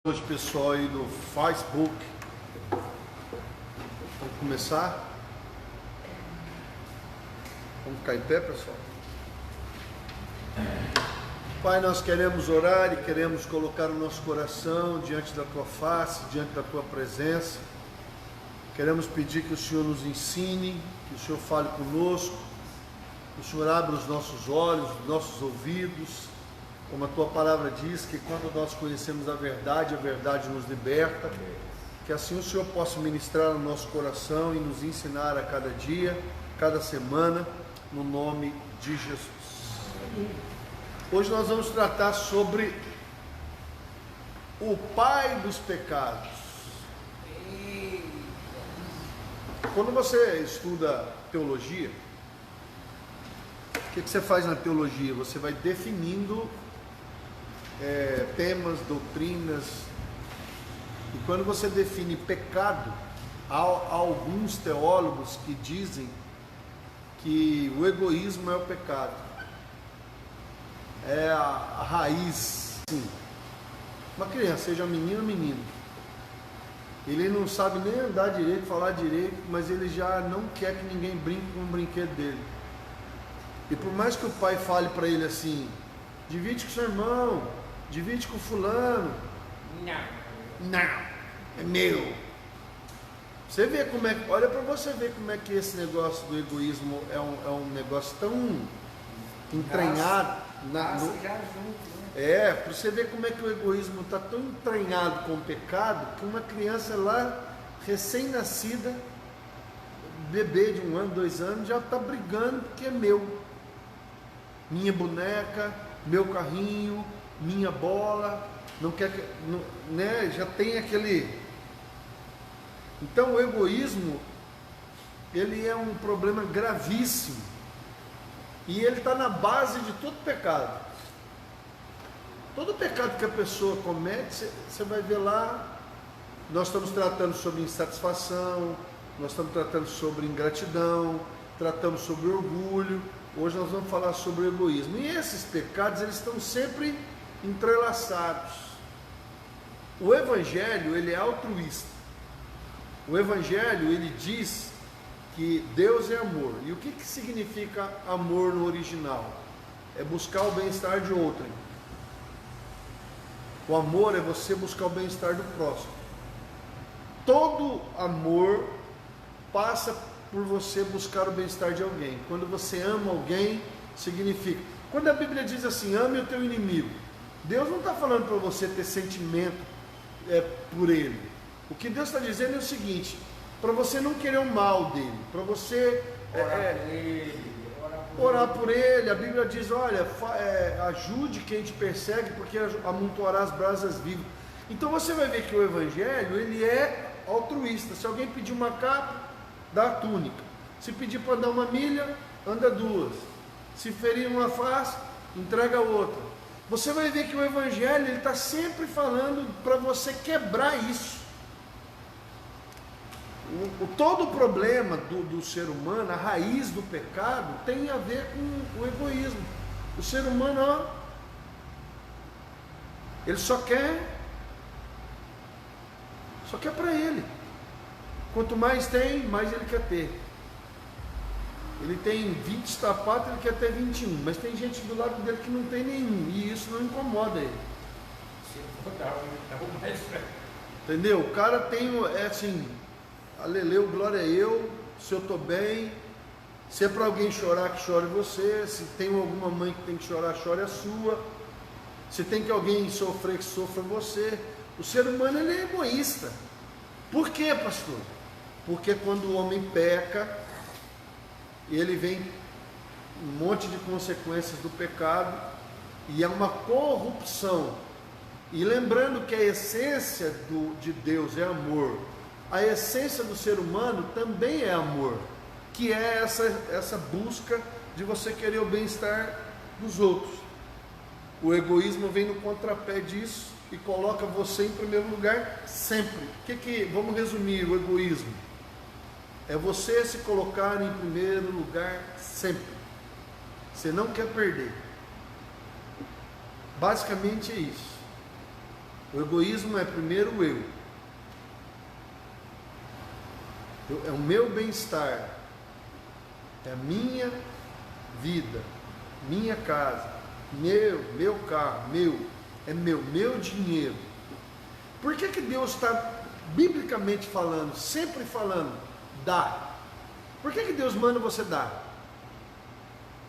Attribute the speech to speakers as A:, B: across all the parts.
A: Hoje, pessoal aí do Facebook, vamos começar? Vamos ficar em pé, pessoal? Pai, nós queremos orar e queremos colocar o nosso coração diante da Tua face, diante da Tua presença. Queremos pedir que o Senhor nos ensine, que o Senhor fale conosco, que o Senhor abra os nossos olhos, os nossos ouvidos. Como a Tua palavra diz, que quando nós conhecemos a verdade nos liberta. Que assim o Senhor possa ministrar no nosso coração e nos ensinar a cada dia, cada semana, no nome de Jesus. Hoje nós vamos tratar sobre o pai dos pecados. Quando você estuda teologia, o que você faz na teologia? Você vai definindo temas, doutrinas, e quando você define pecado, há alguns teólogos que dizem que o egoísmo é o pecado, é a raiz. Sim. Uma criança, seja menino ou menino, ele não sabe nem andar direito, falar direito, mas ele já não quer que ninguém brinque com o brinquedo dele. E por mais que o pai fale para ele assim: divide com seu irmão, divide com fulano. Não, é meu. Você vê como é, olha para você ver como é que esse negócio do egoísmo é um negócio tão entranhado. Para você ver como é que o egoísmo está tão entranhado com o pecado, que uma criança lá, recém-nascida, bebê de 1 ano, 2 anos, já está brigando porque é meu. Minha boneca, meu carrinho, minha bola, não quer que, não, né? Já tem aquele. Então o egoísmo, ele é um problema gravíssimo, e ele está na base de todo pecado. Todo pecado que a pessoa comete, você vai ver lá. Nós estamos tratando sobre insatisfação, nós estamos tratando sobre ingratidão, tratamos sobre orgulho. Hoje nós vamos falar sobre o egoísmo. E esses pecados, eles estão sempre entrelaçados. O Evangelho, ele é altruísta. O Evangelho, ele diz que Deus é amor. E o que significa amor no original? É buscar o bem-estar de outrem. O amor é você buscar o bem-estar do próximo. Todo amor passa por você buscar o bem-estar de alguém. Quando você ama alguém, significa. Quando a Bíblia diz assim: ame o teu inimigo, Deus não está falando para você ter sentimento por ele. O que Deus está dizendo é o seguinte: para você não querer o mal dele, para você orar por ele. A Bíblia diz: olha, ajude quem te persegue, porque amontoará as brasas vivas. Então você vai ver que o Evangelho, ele é altruísta. Se alguém pedir uma capa, dá a túnica. Se pedir para andar 1 milha, anda 2. Se ferir uma face, entrega a outra. Você vai ver que o Evangelho, ele está sempre falando para você quebrar isso. Todo o problema do ser humano, a raiz do pecado, tem a ver com o egoísmo. O ser humano, ele só quer para ele. Quanto mais tem, mais ele quer ter. Ele tem 20 sapatos, ele quer ter 21. Mas tem gente do lado dele que não tem nenhum, e isso não incomoda ele. Entendeu? O cara tem, assim, aleleu, glória a eu. Se eu estou bem. Se é para alguém chorar, que chore você. Se tem alguma mãe que tem que chorar, chore a sua. Se tem que alguém sofrer, que sofra você. O ser humano, ele é egoísta. Por quê, pastor? Porque quando o homem peca, ele vem um monte de consequências do pecado, e é uma corrupção. E lembrando que a essência de Deus é amor, a essência do ser humano também é amor, que é essa busca de você querer o bem-estar dos outros. O egoísmo vem no contrapé disso e coloca você em primeiro lugar sempre. Vamos resumir o egoísmo: é você se colocar em primeiro lugar sempre. Você não quer perder. Basicamente é isso. O egoísmo é primeiro o eu. É o meu bem-estar, é a minha vida, minha casa, meu carro, é meu dinheiro. Por que Deus está, biblicamente falando, sempre falando, dá? Por que Deus manda você dar?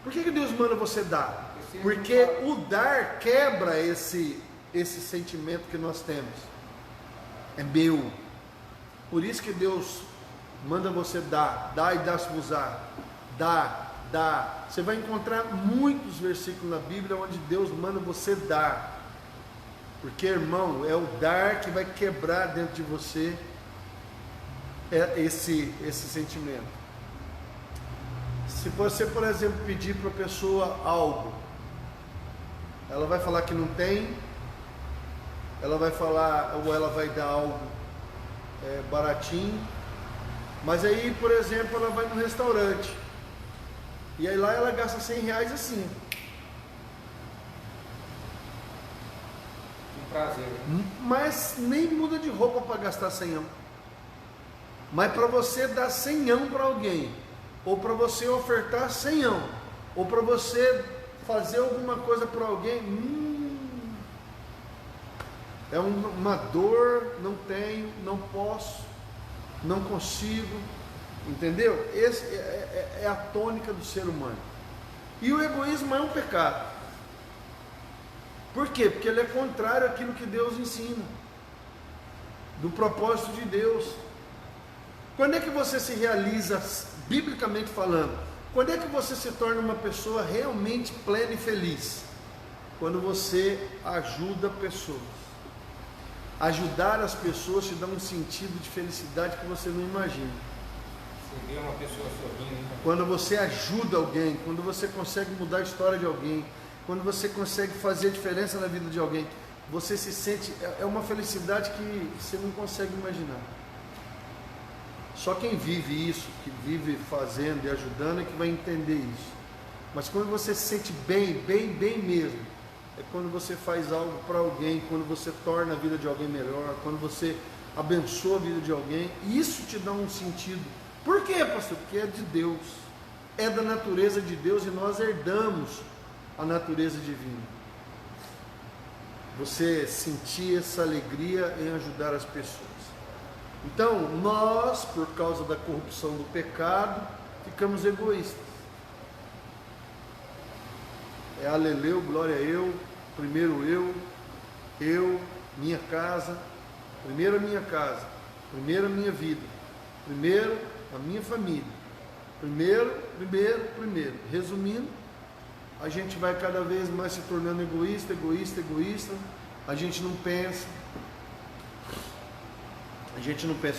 A: Por que Deus manda você dar? Porque o dar quebra esse sentimento que nós temos. É meu. Por isso que Deus manda você dar e dá-se-vos-á. Dá. Você vai encontrar muitos versículos na Bíblia onde Deus manda você dar. Porque, irmão, é o dar que vai quebrar dentro de você esse sentimento. Se você, por exemplo, pedir para a pessoa algo, ela vai falar que não tem, ela vai falar, ou ela vai dar algo baratinho, mas aí, por exemplo, ela vai no restaurante, e aí lá ela gasta R$100 assim.
B: Um prazer.
A: Mas nem muda de roupa para gastar 100. Mas para você dar 100 para alguém, ou para você ofertar 100, ou para você fazer alguma coisa para alguém, é uma dor, não tenho, não posso, não consigo, entendeu? Esse é a tônica do ser humano. E o egoísmo é um pecado. Por quê? Porque ele é contrário àquilo que Deus ensina, do propósito de Deus. Quando é que você se realiza, biblicamente falando, quando é que você se torna uma pessoa realmente plena e feliz? Quando você ajuda pessoas. Ajudar as pessoas te dá um sentido de felicidade que você não imagina.
B: Você vê uma pessoa sorrindo.
A: Quando você ajuda alguém, quando você consegue mudar a história de alguém, quando você consegue fazer diferença na vida de alguém, você se sente, é uma felicidade que você não consegue imaginar. Só quem vive isso, que vive fazendo e ajudando, é que vai entender isso. Mas quando você se sente bem mesmo, é quando você faz algo para alguém, quando você torna a vida de alguém melhor, quando você abençoa a vida de alguém, isso te dá um sentido. Por quê, pastor? Porque é de Deus, é da natureza de Deus, e nós herdamos a natureza divina. Você sentir essa alegria em ajudar as pessoas. Então, nós, por causa da corrupção do pecado, ficamos egoístas. É aleleu, glória a eu, primeiro eu, minha casa, primeiro a minha casa, primeiro a minha vida, primeiro a minha família, primeiro. Resumindo, a gente vai cada vez mais se tornando egoísta, a gente não pensa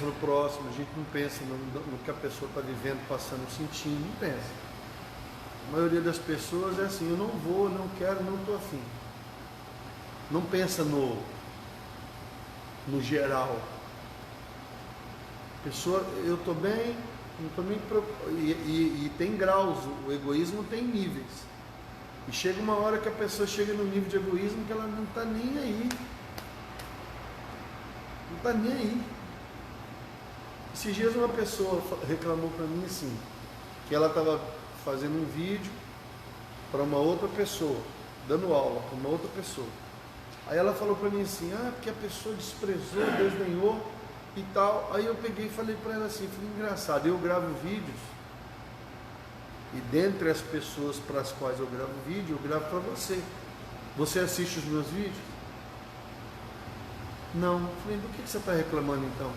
A: no próximo, a gente não pensa no que a pessoa está vivendo, passando, sentindo, não pensa. A maioria das pessoas é assim, eu não vou, não quero, não estou afim. Não pensa no geral. Pessoa, eu estou bem, não estou nem preocupado. E tem graus, o egoísmo tem níveis. E chega uma hora que a pessoa chega no nível de egoísmo que ela não está nem aí. Não está nem aí. Esses dias uma pessoa reclamou para mim assim, que ela estava fazendo um vídeo para uma outra pessoa, dando aula para uma outra pessoa. Aí ela falou para mim assim, porque a pessoa desprezou, desdenhou e tal. Aí eu peguei e falei para ela assim, falei, engraçado, eu gravo vídeos, e dentre as pessoas para as quais eu gravo vídeo, eu gravo para você. Você assiste os meus vídeos? Não. Eu falei, do que você está reclamando então?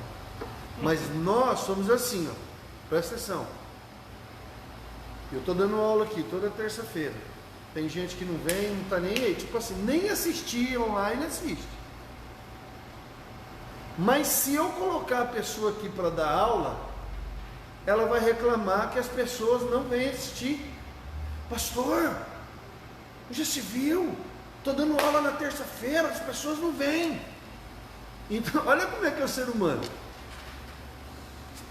A: Mas nós somos assim, presta atenção. Eu estou dando aula aqui toda terça-feira. Tem gente que não vem, não está nem aí. Tipo assim, nem assistir online, assiste. Mas se eu colocar a pessoa aqui para dar aula, ela vai reclamar que as pessoas não vêm assistir. Pastor, já se viu? Estou dando aula na terça-feira, as pessoas não vêm. Então, olha como é que é o ser humano.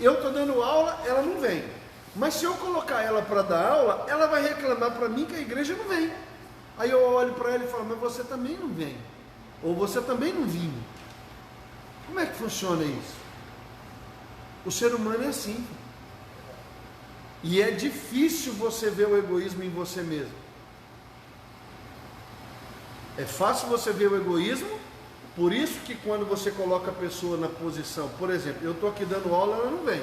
A: Eu estou dando aula, ela não vem. Mas se eu colocar ela para dar aula, ela vai reclamar para mim que a igreja não vem. Aí eu olho para ela e falo, mas você também não vem. ou você também não vinha. Como é que funciona isso? O ser humano é assim. E é difícil você ver o egoísmo em você mesmo. É fácil você ver o egoísmo, por isso que quando você coloca a pessoa na posição, por exemplo, eu estou aqui dando aula, ela não vem.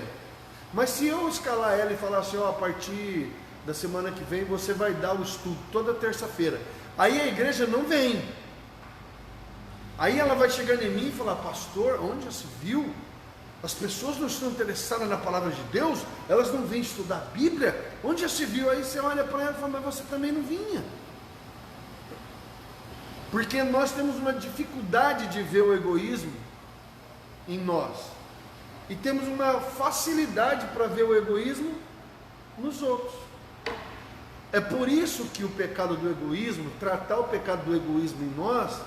A: Mas se eu escalar ela e falar assim, ó, a partir da semana que vem você vai dar o estudo toda terça-feira. Aí a igreja não vem. Aí ela vai chegando em mim e falar, pastor, onde já se viu? As pessoas não estão interessadas na palavra de Deus, elas não vêm estudar a Bíblia, onde já se viu? Aí você olha para ela e fala, mas você também não vinha. Porque nós temos uma dificuldade de ver o egoísmo em nós. E temos uma facilidade para ver o egoísmo nos outros. É por isso que o pecado do egoísmo, tratar o pecado do egoísmo em nós,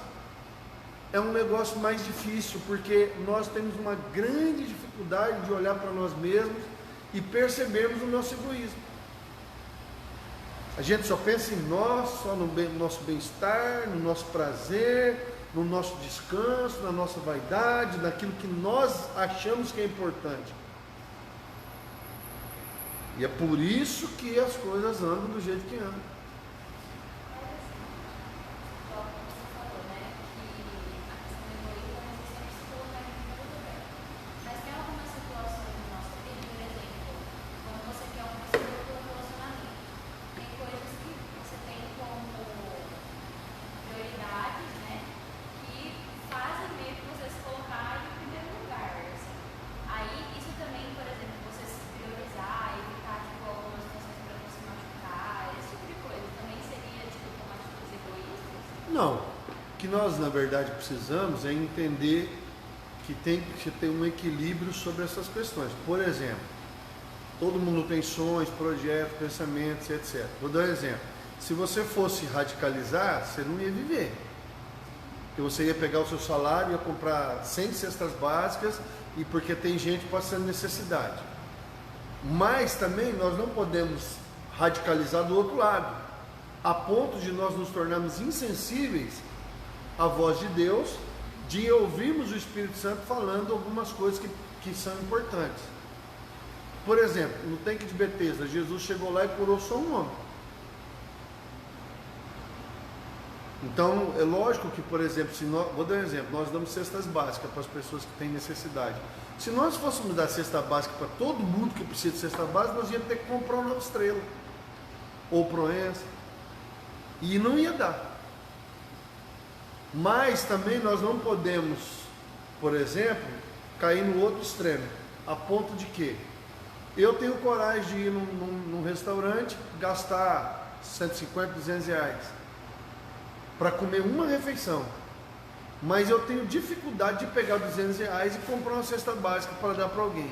A: é um negócio mais difícil, porque nós temos uma grande dificuldade de olhar para nós mesmos e percebermos o nosso egoísmo. A gente só pensa em nós, só no nosso bem-estar, no nosso prazer, no nosso descanso, na nossa vaidade, naquilo que nós achamos que é importante. E é por isso que as coisas andam do jeito que andam. Não, o que nós na verdade precisamos é entender que tem que ter um equilíbrio sobre essas questões. Por exemplo, todo mundo tem sonhos, projetos, pensamentos, etc. Vou dar um exemplo. Se você fosse radicalizar, você não ia viver. Porque você ia pegar o seu salário, ia comprar 100 cestas básicas, e porque tem gente passando necessidade. Mas também nós não podemos radicalizar do outro lado, a ponto de nós nos tornarmos insensíveis à voz de Deus, de ouvirmos o Espírito Santo falando algumas coisas que são importantes. Por exemplo, no tanque de Betesda, Jesus chegou lá e curou só um homem. Então, é lógico que, por exemplo, vou dar um exemplo, nós damos cestas básicas para as pessoas que têm necessidade. Se nós fôssemos dar cesta básica para todo mundo que precisa de cesta básica, nós íamos ter que comprar uma Estrela ou Proença. E não ia dar. Mas também nós não podemos, por exemplo, cair no outro extremo, a ponto de que eu tenho coragem de ir num restaurante, gastar 150, 200 reais para comer uma refeição, mas eu tenho dificuldade de pegar 200 reais e comprar uma cesta básica para dar para alguém.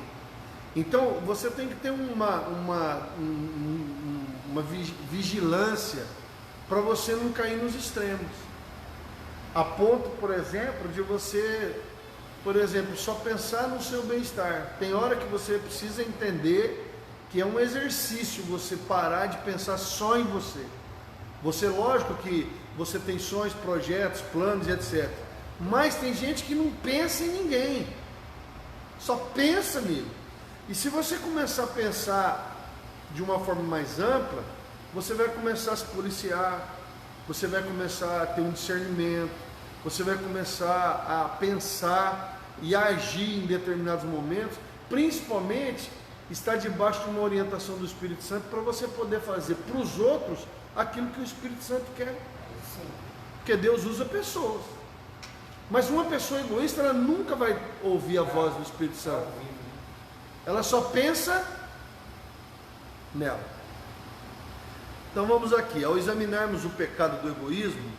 A: Então você tem que ter uma vigilância para você não cair nos extremos, a ponto, por exemplo, de você, por exemplo, só pensar no seu bem-estar. Tem hora que você precisa entender que é um exercício você parar de pensar só em você. Você, lógico que você tem sonhos, projetos, planos, etc. Mas tem gente que não pensa em ninguém, só pensa nele. E se você começar a pensar de uma forma mais ampla, você vai começar a se policiar, você vai começar a ter um discernimento, você vai começar a pensar e a agir em determinados momentos, principalmente estar debaixo de uma orientação do Espírito Santo para você poder fazer para os outros aquilo que o Espírito Santo quer. Porque Deus usa pessoas. Mas uma pessoa egoísta, ela nunca vai ouvir a voz do Espírito Santo. Ela só pensa nela. Então vamos aqui, ao examinarmos o pecado do egoísmo,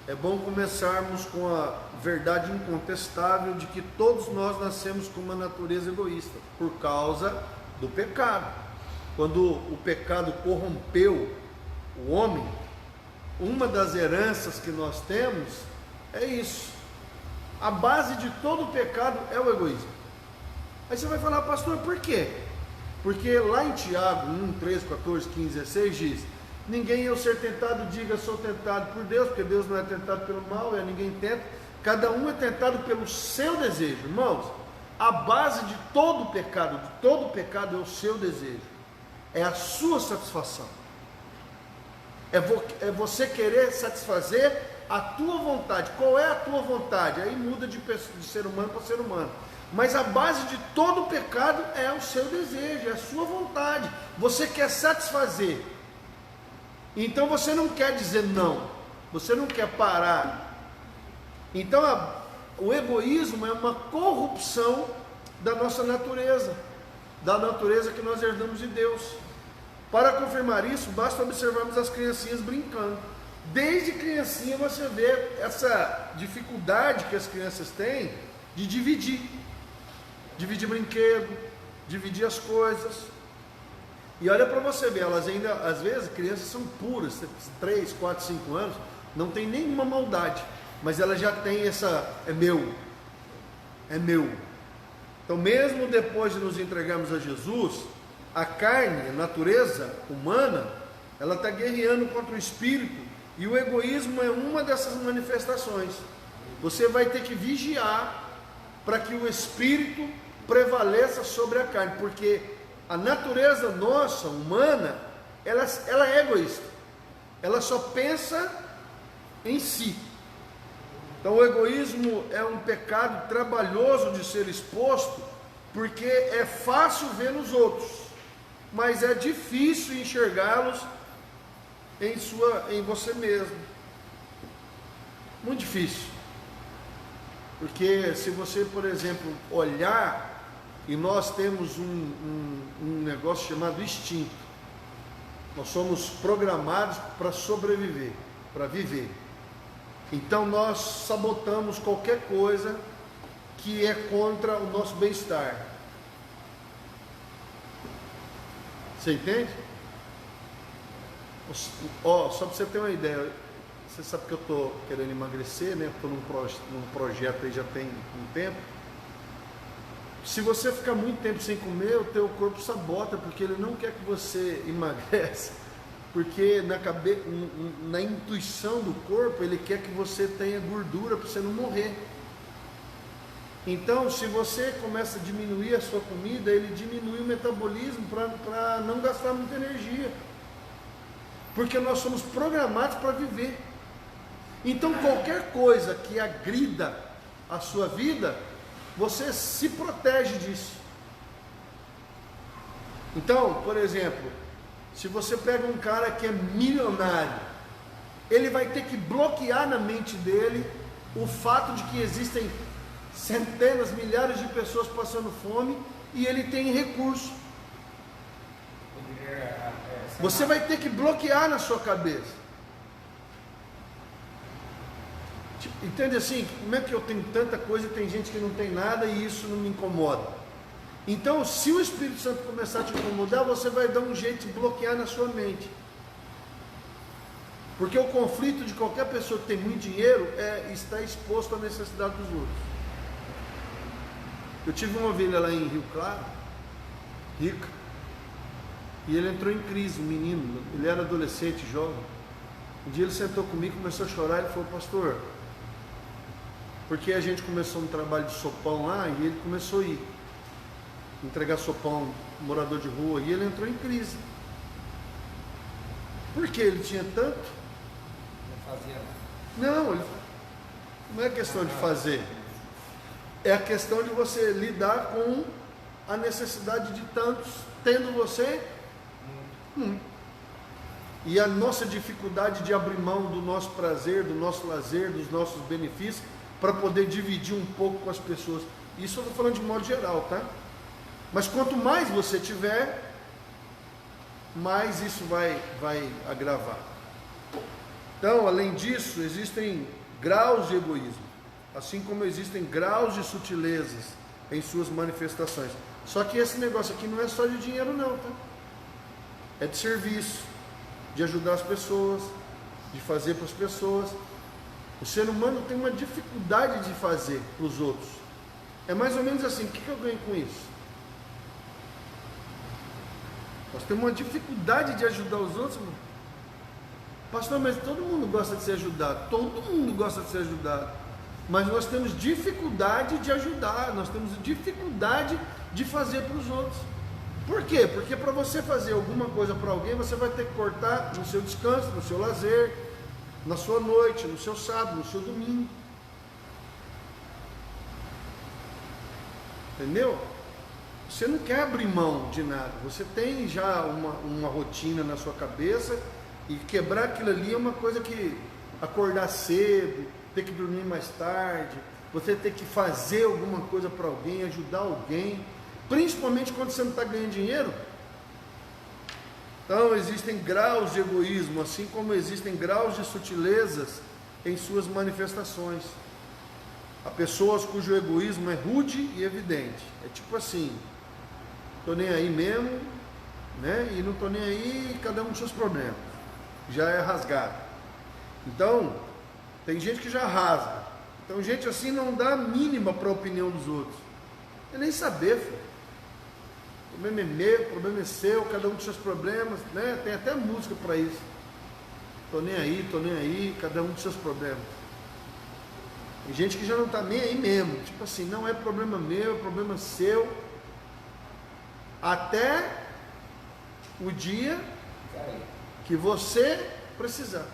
A: é bom começarmos com a verdade incontestável de que todos nós nascemos com uma natureza egoísta, por causa do pecado. Quando o pecado corrompeu o homem, uma das heranças que nós temos é isso. A base de todo o pecado é o egoísmo. Aí você vai falar, pastor, por quê? Porque lá em Tiago 1, 13, 14, 15, 16 diz: ninguém ao ser tentado diga sou tentado por Deus, porque Deus não é tentado pelo mal, ninguém tenta, Cada um é tentado pelo seu desejo. Irmãos, a base de todo pecado é o seu desejo. É a sua satisfação. É você querer satisfazer a tua vontade. Qual é a tua vontade? Aí muda de ser humano para ser humano. Mas a base de todo pecado é o seu desejo, é a sua vontade. Você quer satisfazer. Então você não quer dizer não. Você não quer parar. Então o egoísmo é uma corrupção da nossa natureza. Da natureza que nós herdamos de Deus. Para confirmar isso, basta observarmos as criancinhas brincando. Desde criancinha você vê essa dificuldade que as crianças têm de dividir brinquedo, dividir as coisas. E olha para você ver, elas ainda, às vezes, crianças são puras, 3, 4, 5 anos, não tem nenhuma maldade, mas ela já tem essa, é meu. Então mesmo depois de nos entregarmos a Jesus, a carne, a natureza humana, ela está guerreando contra o espírito, e o egoísmo é uma dessas manifestações. Você vai ter que vigiar para que o espírito prevaleça sobre a carne, porque a natureza nossa, humana, ela é egoísta, ela só pensa em si. Então o egoísmo é um pecado trabalhoso de ser exposto, porque é fácil ver nos outros, mas é difícil enxergá-los em você mesmo. Muito difícil. Porque se você, por exemplo, olhar, e nós temos um negócio chamado instinto. Nós somos programados para sobreviver, para viver. Então nós sabotamos qualquer coisa que é contra o nosso bem-estar. Você entende? Só para você ter uma ideia, você sabe que eu estou querendo emagrecer, né? Estou num projeto aí já tem um tempo. Se você ficar muito tempo sem comer, o teu corpo sabota, porque ele não quer que você emagreça, porque na intuição do corpo, ele quer que você tenha gordura para você não morrer. Então, se você começa a diminuir a sua comida, ele diminui o metabolismo para não gastar muita energia, porque nós somos programados para viver. Então, qualquer coisa que agrida a sua vida, você se protege disso. Então, por exemplo, se você pega um cara que é milionário, ele vai ter que bloquear na mente dele o fato de que existem centenas, milhares de pessoas passando fome e ele tem recurso. Você vai ter que bloquear na sua cabeça. Entende assim? Como é que eu tenho tanta coisa e tem gente que não tem nada e isso não me incomoda? Então, se o Espírito Santo começar a te incomodar, você vai dar um jeito de bloquear na sua mente. Porque o conflito de qualquer pessoa que tem muito dinheiro é estar exposto à necessidade dos outros. Eu tive uma ovelha lá em Rio Claro, rica, e ele entrou em crise, um menino, ele era adolescente, jovem. Um dia ele sentou comigo, começou a chorar, ele falou: pastor, porque a gente começou um trabalho de sopão lá, e ele começou a ir entregar sopão, morador de rua, e ele entrou em crise. Por que ele tinha tanto?
B: Não fazia nada.
A: Não é questão de fazer, é a questão de você lidar com a necessidade de tantos, tendo você E a nossa dificuldade de abrir mão do nosso prazer, do nosso lazer, dos nossos benefícios, para poder dividir um pouco com as pessoas. Isso eu estou falando de modo geral, tá? Mas quanto mais você tiver, mais isso vai agravar. Então, além disso, existem graus de egoísmo, assim como existem graus de sutilezas em suas manifestações. Só que esse negócio aqui não é só de dinheiro não, tá? É de serviço, de ajudar as pessoas, de fazer para as pessoas. O ser humano tem uma dificuldade de fazer para os outros. É mais ou menos assim: o que eu ganho com isso? Nós temos uma dificuldade de ajudar os outros, irmão. Pastor, mas todo mundo gosta de ser ajudado. Todo mundo gosta de ser ajudado. mas nós temos dificuldade de ajudar, nós temos dificuldade de fazer para os outros. Por quê? Porque para você fazer alguma coisa para alguém, você vai ter que cortar no seu descanso, no seu lazer, na sua noite, no seu sábado, no seu domingo. Entendeu? Você não quer abrir mão de nada, você tem já uma rotina na sua cabeça, e quebrar aquilo ali é uma coisa que acordar cedo, ter que dormir mais tarde, você ter que fazer alguma coisa para alguém, ajudar alguém, principalmente quando você não está ganhando dinheiro. Então existem graus de egoísmo, assim como existem graus de sutilezas em suas manifestações. Há pessoas cujo egoísmo é rude e evidente, é tipo assim, tô nem aí mesmo, né? E não tô nem aí, cada um com seus problemas, já é rasgado. Então tem gente que já rasga. Então gente assim não dá a mínima para a opinião dos outros, é nem saber, filho. O problema é meu, o problema é seu, cada um com seus problemas, né? Tem até música para isso. Tô nem aí, cada um com seus problemas. Tem gente que já não está nem aí mesmo, tipo assim, não é problema meu, é problema seu, até o dia que você precisar.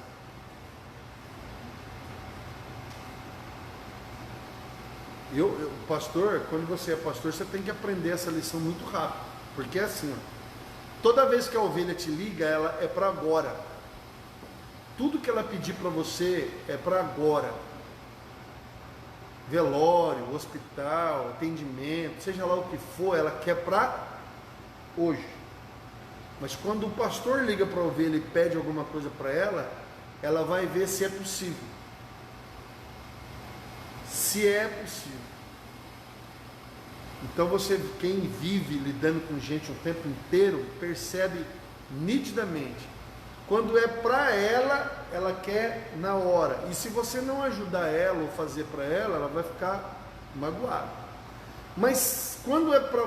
A: Pastor, quando você é pastor, você tem que aprender essa lição muito rápido, porque é assim, ó, toda vez que a ovelha te liga, ela é para agora. Tudo que ela pedir para você é para agora. Velório, hospital, atendimento, seja lá o que for, ela quer para hoje. Mas quando o pastor liga para a ovelha e pede alguma coisa para ela vai ver se é possível. Se é possível. Então quem vive lidando com gente o tempo inteiro, percebe nitidamente. Quando é para ela quer na hora. E se você não ajudar ela ou fazer para ela vai ficar magoada. Mas quando é para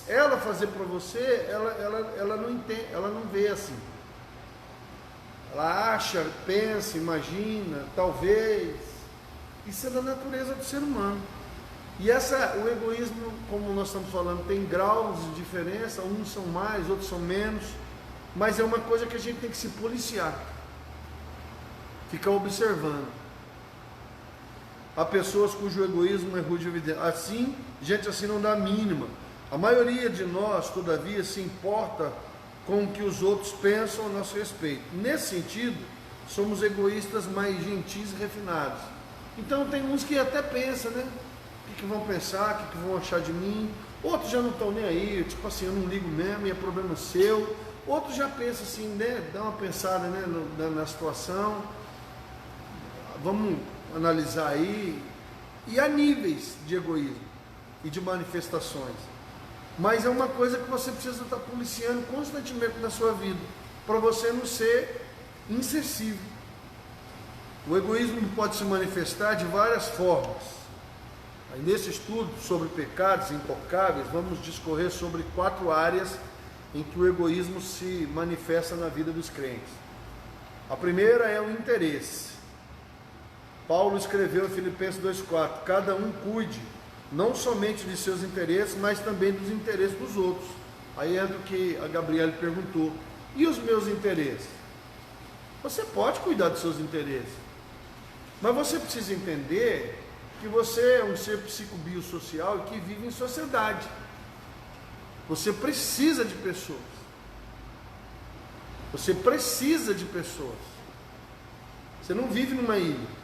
A: ela fazer para você, ela não entende, ela não vê assim. Ela acha, pensa, imagina, talvez. Isso é da natureza do ser humano. E o egoísmo, como nós estamos falando, tem graus de diferença, uns são mais, outros são menos, mas é uma coisa que a gente tem que se policiar, ficar observando. Há pessoas cujo egoísmo é rude e evidente. Assim, gente assim não dá a mínima. A maioria de nós, todavia, se importa com o que os outros pensam a nosso respeito. Nesse sentido, somos egoístas mais gentis e refinados. Então tem uns que até pensam, né? O que vão pensar, o que vão achar de mim. Outros já não estão nem aí, tipo assim, eu não ligo mesmo e é problema seu. Outros já pensam assim, né? Dá uma pensada, né? na situação. Vamos analisar aí. E há níveis de egoísmo e de manifestações. Mas é uma coisa que você precisa estar policiando constantemente na sua vida, para você não ser insensível. O egoísmo pode se manifestar de várias formas. Aí, nesse estudo sobre pecados intocáveis, vamos discorrer sobre 4 áreas em que o egoísmo se manifesta na vida dos crentes. A primeira é o interesse. Paulo escreveu em Filipenses 2,4: cada um cuide não somente de seus interesses, mas também dos interesses dos outros. Aí entra o que a Gabriela perguntou: e os meus interesses? Você pode cuidar dos seus interesses, mas você precisa entender que você é um ser psicobiosocial e que vive em sociedade. Você precisa de pessoas. Você precisa de pessoas. Você não vive numa ilha.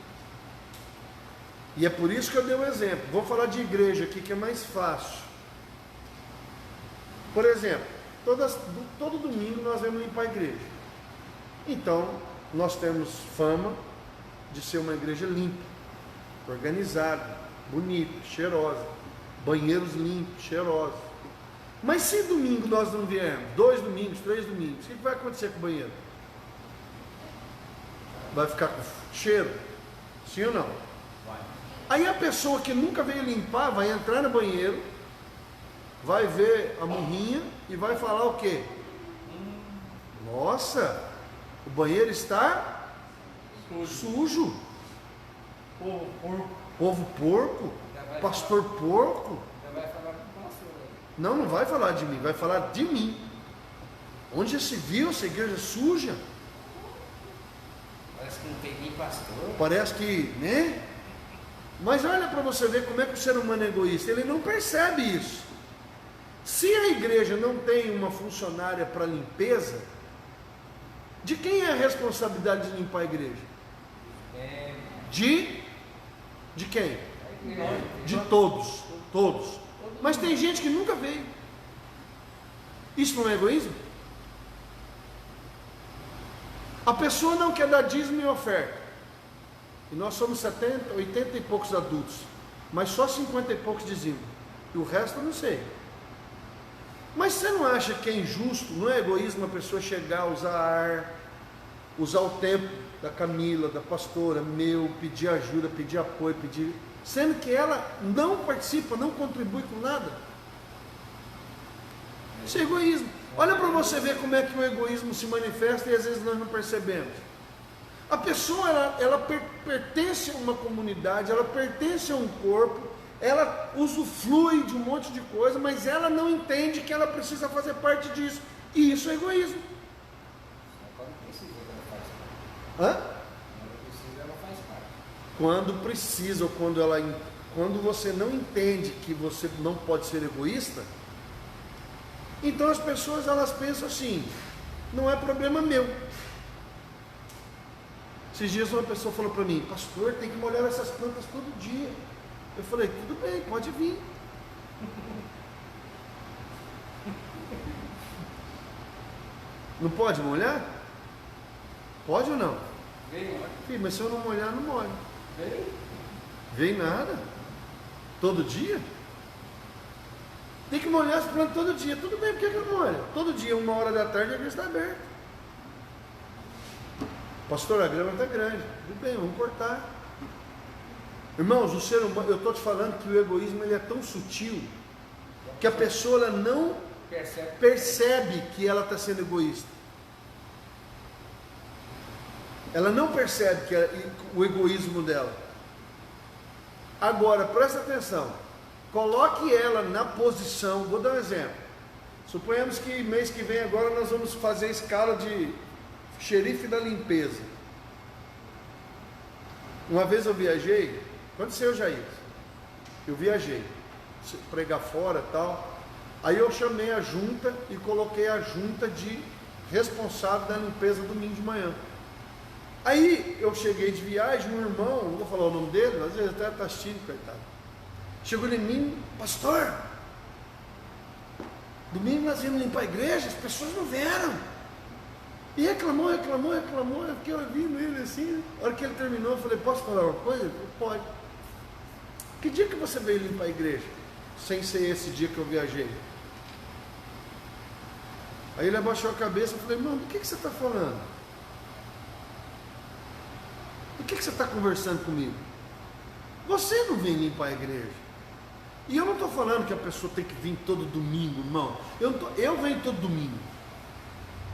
A: E é por isso que eu dei um exemplo. Vou falar de igreja aqui, que é mais fácil. Por exemplo, todo domingo nós vamos limpar a igreja. Então, nós temos fama de ser uma igreja limpa, organizada, bonita, cheirosa, banheiros limpos, cheirosos. Mas se domingo nós não viermos, 2 domingos, 3 domingos, o que vai acontecer com o banheiro? Vai ficar com cheiro? Sim ou não? Vai. Aí a pessoa que nunca veio limpar vai entrar no banheiro, vai ver a murrinha e vai falar o quê? Nossa, o banheiro está sujo. Povo porco? Pastor porco?
B: Já vai falar com o pastor.
A: Não, não vai falar de mim, vai falar de mim. Onde já se viu essa igreja suja?
B: Parece que não tem nem pastor.
A: Parece que, né? Mas olha para você ver como é que o ser humano é egoísta. Ele não percebe isso. Se a igreja não tem uma funcionária para limpeza, de quem é a responsabilidade de limpar a igreja? De quem? De todos. Todos. Mas tem gente que nunca veio. Isso não é egoísmo? A pessoa não quer dar dízimo e oferta. E nós somos 70, 80 e poucos adultos. Mas só 50 e poucos dizimos. E o resto eu não sei. Mas você não acha que é injusto, não é egoísmo a pessoa chegar, usar ar, usar o tempo da Camila, da pastora, meu, pedir ajuda, pedir apoio, pedir... Sendo que ela não participa, não contribui com nada? Isso é egoísmo. Olha para você ver como é que o egoísmo se manifesta e às vezes nós não percebemos. A pessoa, ela pertence a uma comunidade, ela pertence a um corpo, ela usufrui de um monte de coisa, mas ela não entende que ela precisa fazer parte disso. E isso é egoísmo.
B: Quando precisa, ela faz parte.
A: Hã?
B: Quando precisa, ela faz parte.
A: Quando precisa, ou quando você não entende que você não pode ser egoísta, então as pessoas elas pensam assim, não é problema meu. Esses dias uma pessoa falou para mim, pastor, tem que molhar essas plantas todo dia. Eu falei, tudo bem, pode vir. Não pode molhar? Pode ou não?
B: Vem, olha.
A: Filho, mas se eu não molhar, não molho.
B: Vem.
A: Vem nada. Todo dia? Tem que molhar as plantas todo dia. Tudo bem, por que eu não molho? Todo dia, 1h da tarde, a igreja está aberta. Pastor, a grama está grande. Tudo bem, vamos cortar. Irmãos, o ser humano, eu estou te falando que o egoísmo ele é tão sutil que a pessoa ela não percebe que ela está sendo egoísta. Ela não percebe o egoísmo dela. Agora, presta atenção. Coloque ela na posição, vou dar um exemplo. Suponhamos que mês que vem agora nós vamos fazer a escala de xerife da limpeza. Uma vez eu viajei, aconteceu já isso. Eu viajei, pregar fora e tal. Aí eu chamei a junta e coloquei a junta de responsável da limpeza domingo de manhã. Aí eu cheguei de viagem, um irmão, não vou falar o nome dele, às vezes até está assistindo, coitado. Chegou em mim, pastor, domingo nós íamos limpar a igreja, as pessoas não vieram. E reclamou, eu fiquei ouvindo ele assim. A hora que ele terminou, eu falei, posso falar uma coisa? Ele falou, pode. Que dia que você veio limpar a igreja? Sem ser esse dia que eu viajei. Aí ele abaixou a cabeça e falei, irmão, do que você está falando? Do que você está conversando comigo? Você não vem limpar a igreja. E eu não estou falando que a pessoa tem que vir todo domingo, irmão. Eu venho todo domingo.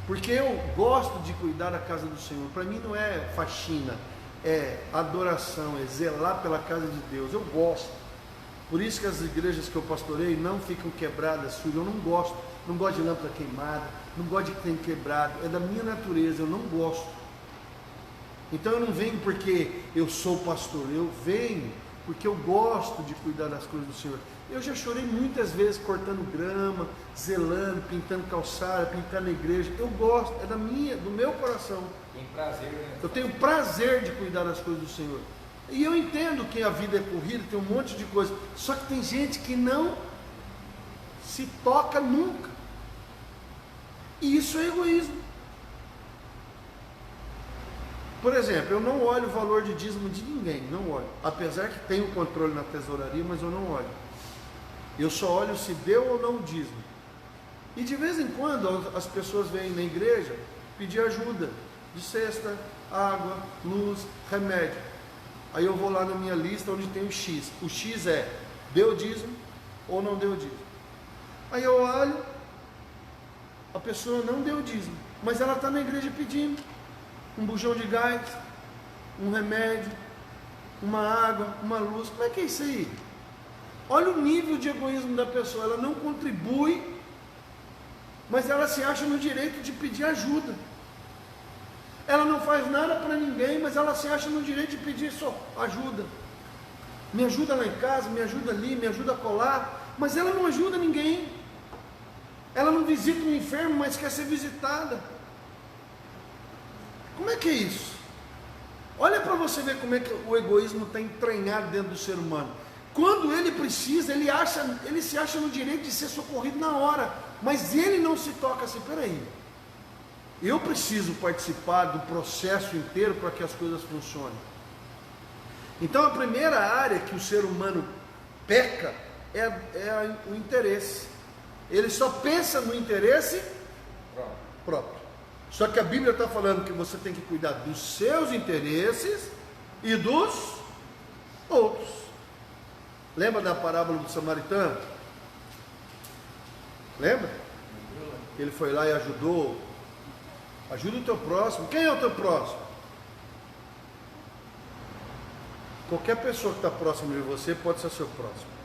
A: Porque eu gosto de cuidar da casa do Senhor. Para mim não é faxina, é adoração, é zelar pela casa de Deus. Eu gosto. Por isso que as igrejas que eu pastorei não ficam quebradas, sujas. Eu não gosto. Não gosto de lâmpada queimada, não gosto de que tenha quebrado. É da minha natureza, eu não gosto. Então eu não venho porque eu sou pastor, eu venho porque eu gosto de cuidar das coisas do Senhor. Eu já chorei muitas vezes cortando grama, zelando, pintando calçada, pintando a igreja. Eu gosto, é do meu coração.
B: Tem prazer, né?
A: Eu tenho prazer de cuidar das coisas do Senhor. E eu entendo que a vida é corrida, tem um monte de coisa. Só que tem gente que não se toca nunca. E isso é egoísmo. Por exemplo, eu não olho o valor de dízimo de ninguém, não olho. Apesar que tenho controle na tesouraria, mas eu não olho. Eu só olho se deu ou não o dízimo. E de vez em quando as pessoas vêm na igreja pedir ajuda de cesta, água, luz, remédio. Aí eu vou lá na minha lista onde tem o X. O X é deu dízimo ou não deu dízimo. Aí eu olho, a pessoa não deu dízimo, mas ela está na igreja pedindo um bujão de gás, um remédio, uma água, uma luz. Como é que é isso aí? Olha o nível de egoísmo da pessoa. Ela não contribui, mas ela se acha no direito de pedir ajuda. Ela não faz nada para ninguém, mas ela se acha no direito de pedir só ajuda. Me ajuda lá em casa, me ajuda ali, me ajuda a colar, mas ela não ajuda ninguém. Ela não visita um enfermo, mas quer ser visitada. Como é que é isso? Olha para você ver como é que o egoísmo está entranhado dentro do ser humano. Quando ele precisa, ele se acha no direito de ser socorrido na hora, mas ele não se toca assim, peraí, eu preciso participar do processo inteiro para que as coisas funcionem. Então a primeira área que o ser humano peca é o interesse. Ele só pensa no interesse próprio. Só que a Bíblia está falando que você tem que cuidar dos seus interesses e dos outros. Lembra da parábola do samaritano? Lembra? Ele foi lá e ajudou. Ajuda o teu próximo. Quem é o teu próximo? Qualquer pessoa que está próximo de você pode ser seu próximo.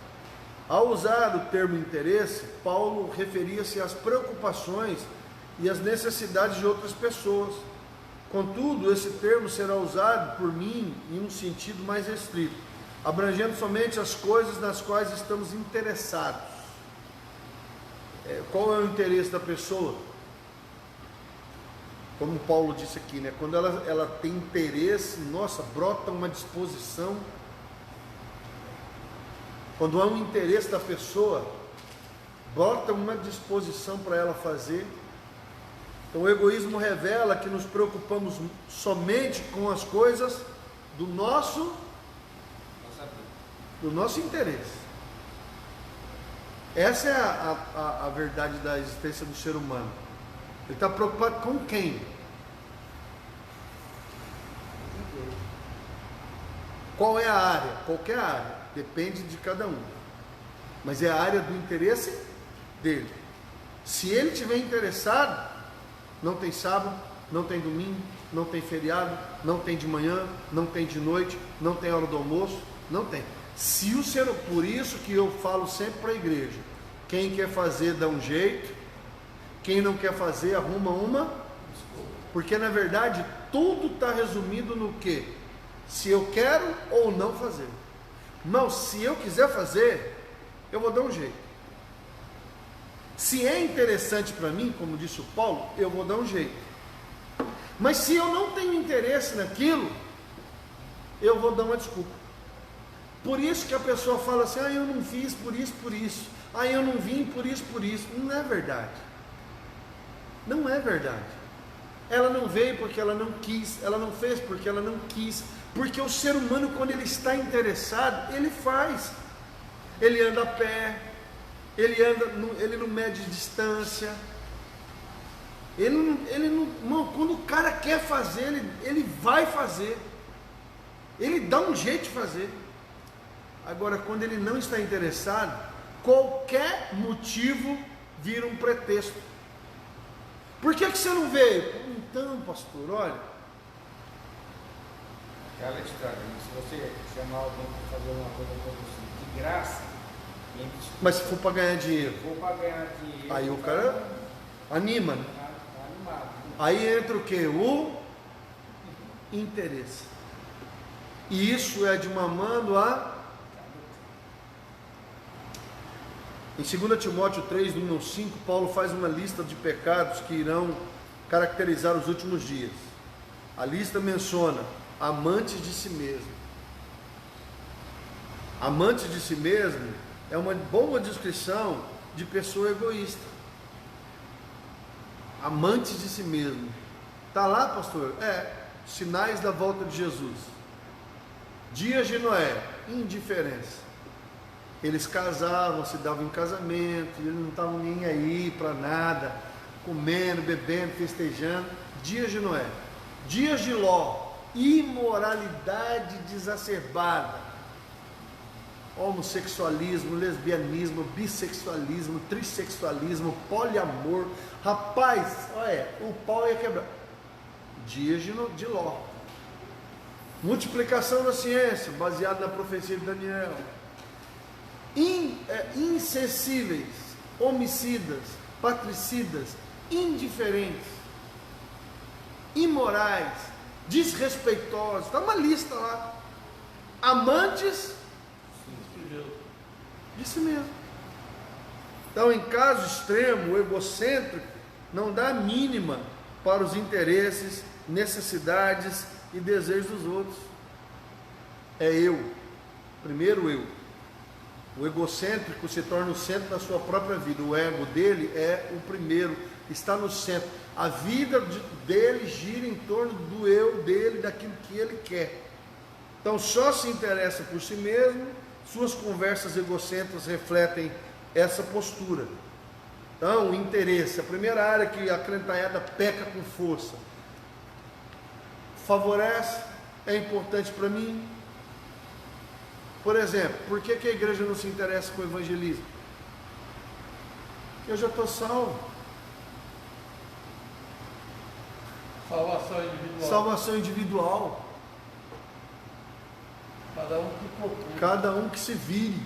A: Ao usar o termo interesse, Paulo referia-se às preocupações e às necessidades de outras pessoas. Contudo, esse termo será usado por mim em um sentido mais restrito, abrangendo somente as coisas nas quais estamos interessados. Qual é o interesse da pessoa? Como Paulo disse aqui, né? Quando ela tem interesse, nossa, brota uma disposição. Quando há um interesse da pessoa, brota uma disposição para ela fazer. Então o egoísmo revela que nos preocupamos somente com as coisas do nosso interesse. Essa é a verdade da existência do ser humano. Ele está preocupado com quem? Qual é a área? Qualquer área, depende de cada um, mas é a área do interesse dele. Se ele estiver interessado, não tem sábado, não tem domingo, não tem feriado, não tem de manhã, não tem de noite, não tem hora do almoço, não tem. Por isso que eu falo sempre para a igreja, quem quer fazer dá um jeito, quem não quer fazer arruma uma, porque na verdade tudo está resumido no quê? Se eu quero ou não fazer. Não, se eu quiser fazer, eu vou dar um jeito. Se é interessante para mim, como disse o Paulo, eu vou dar um jeito. Mas se eu não tenho interesse naquilo, eu vou dar uma desculpa. Por isso que a pessoa fala assim, eu não fiz por isso, eu não vim por isso. Não é verdade. Não é verdade. Ela não veio porque ela não quis, ela não fez porque ela não quis, porque o ser humano, quando ele está interessado, ele faz. Ele anda a pé, ele não mede distância, quando o cara quer fazer, ele vai fazer, ele dá um jeito de fazer. Agora, quando ele não está interessado, qualquer motivo vira um pretexto. Por que você não veio? Então, pastor, olha.
B: Aquela história, se você chamar alguém para fazer uma coisa para você de graça,
A: mas se for para ganhar dinheiro, aí o cara anima, né? Aí entra o que? O interesse. E isso é de mamando a... Em 2 Timóteo 3, do 1 ao 5, Paulo faz uma lista de pecados que irão caracterizar os últimos dias. A lista menciona amantes de si mesmo. Amantes de si mesmo é uma boa descrição de pessoa egoísta. Amantes de si mesmo. Está lá, pastor? Sinais da volta de Jesus. Dias de Noé, indiferença. Eles casavam, se davam em casamento, eles não estavam nem aí para nada, comendo, bebendo, festejando. Dias de Noé. Dias de Ló, imoralidade desacerbada. Homossexualismo, lesbianismo, bissexualismo, trissexualismo, poliamor. Rapaz, olha, o pau ia quebrar. Dias de Ló. Multiplicação da ciência, baseado na profecia de Daniel. Insensíveis, homicidas, patricidas, indiferentes, imorais, desrespeitosos, está uma lista lá. Amantes de si mesmo. Então, em caso extremo, o egocêntrico não dá a mínima para os interesses, necessidades e desejos dos outros. É eu, primeiro eu. O egocêntrico se torna o centro da sua própria vida. O ego dele é o primeiro, está no centro. A vida dele gira em torno do eu dele, daquilo que ele quer. Então só se interessa por si mesmo. Suas conversas egocêntricas refletem essa postura. Então o interesse, a primeira área que a crentalhada peca com força. Favorece, é importante para mim. Por exemplo, por que a igreja não se interessa com o evangelismo? Porque eu já estou salvo.
C: Salvação individual.
A: Salvação individual.
C: Cada um que procura.
A: Cada um que se vire.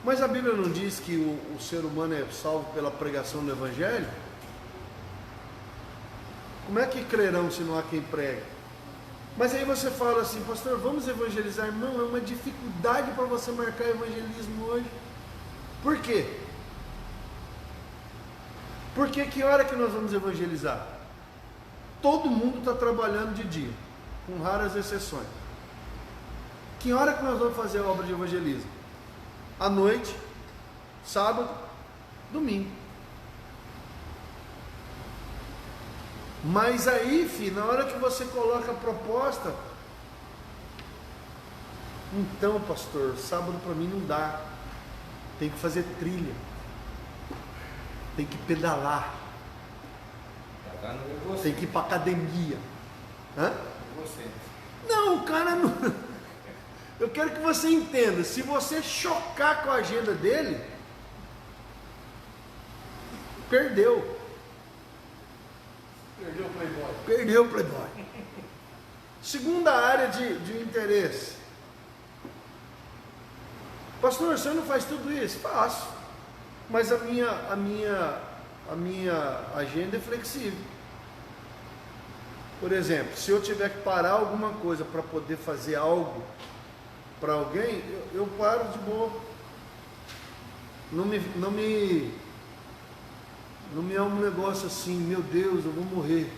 A: Mas a Bíblia não diz que o ser humano é salvo pela pregação do evangelho? Como é que crerão se não há quem prega? Mas aí você fala assim, pastor, vamos evangelizar? Irmão, é uma dificuldade para você marcar evangelismo hoje. Por quê? Porque que hora que nós vamos evangelizar? Todo mundo está trabalhando de dia, com raras exceções. Que hora que nós vamos fazer a obra de evangelismo? À noite, sábado, domingo. Mas aí, filho, na hora que você coloca a proposta, então, pastor, sábado para mim não dá. Tem que fazer trilha. Tem que pedalar. Tem que ir para academia. Hã? Não, o cara não. Eu quero que você entenda. Se você chocar com a agenda dele, perdeu.
C: Perdeu o Playboy.
A: Perdeu o Playboy. Segunda área de interesse. Pastor, você não faz tudo isso? Faço. Mas a minha agenda é flexível. Por exemplo, se eu tiver que parar alguma coisa para poder fazer algo para alguém, eu paro de boa. Não me é um negócio assim, meu Deus, eu vou morrer.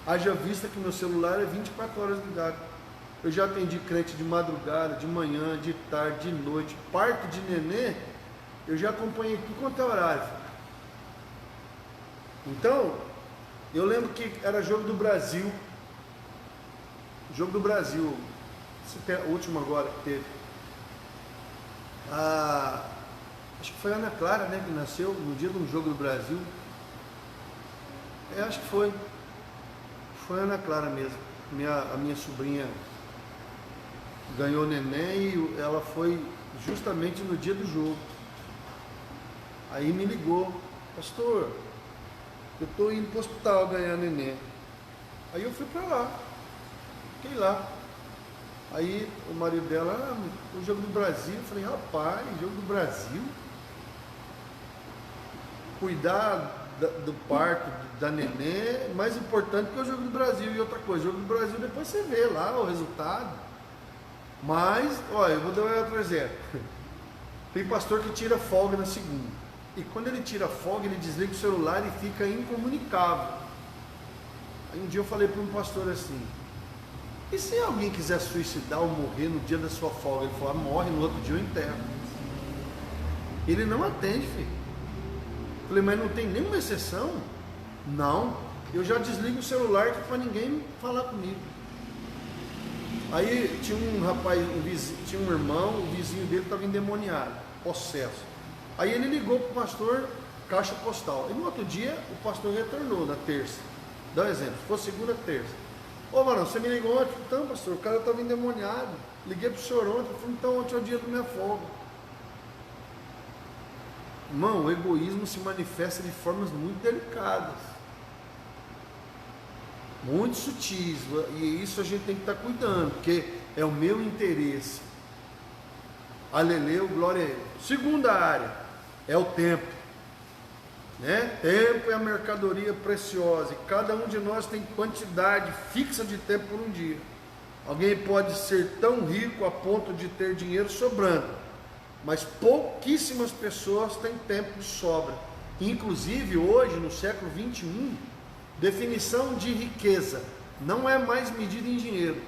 A: Haja vista que meu celular é 24 horas ligado. Eu já atendi crente de madrugada, de manhã, de tarde, de noite, parto de nenê, eu já acompanhei tudo quanto é horário. Então, eu lembro que era jogo do Brasil. Jogo do Brasil, o último agora que teve. Acho que foi a Ana Clara, né, que nasceu no dia do jogo do Brasil. Acho que foi. Foi a Ana Clara mesmo. A minha sobrinha ganhou neném e ela foi justamente no dia do jogo. Aí me ligou, pastor, eu estou indo para o hospital ganhar neném. Aí eu fui para lá, fiquei lá. Aí o marido dela, o jogo do Brasil, eu falei, rapaz, jogo do Brasil? Cuidar do parto da neném é mais importante que o jogo do Brasil. E outra coisa, o jogo do Brasil depois você vê lá o resultado. Mas, olha, eu vou dar outro exemplo. Tem pastor que tira folga na segunda. E quando ele tira folga, ele desliga o celular e fica incomunicável. Aí um dia eu falei para um pastor assim, e se alguém quiser suicidar ou morrer no dia da sua folga? Ele falou, morre, no outro dia eu enterro. Ele não atende, filho. Falei, mas não tem nenhuma exceção? Não, eu já desligo o celular para ninguém falar comigo. Aí tinha um rapaz, tinha um irmão, o vizinho dele estava endemoniado, possesso. Aí ele ligou para o pastor, caixa postal. E no outro dia o pastor retornou, na terça. Dá um exemplo, se for segunda, terça. Ô varão, você me ligou ontem? Então, pastor, o cara estava endemoniado. Liguei para o senhor ontem, eu falei, então ontem é o dia da minha folga. Irmão, o egoísmo se manifesta de formas muito delicadas. muito sutis, e isso a gente tem que estar cuidando, porque é o meu interesse. Aleleu, glória a Ele. Segunda área é o tempo, né? Tempo é a mercadoria preciosa, e cada um de nós tem quantidade fixa de tempo por um dia. Alguém pode ser tão rico a ponto de ter dinheiro sobrando, mas pouquíssimas pessoas têm tempo de sobra. Inclusive hoje, no século 21, definição de riqueza não é mais medida em dinheiro.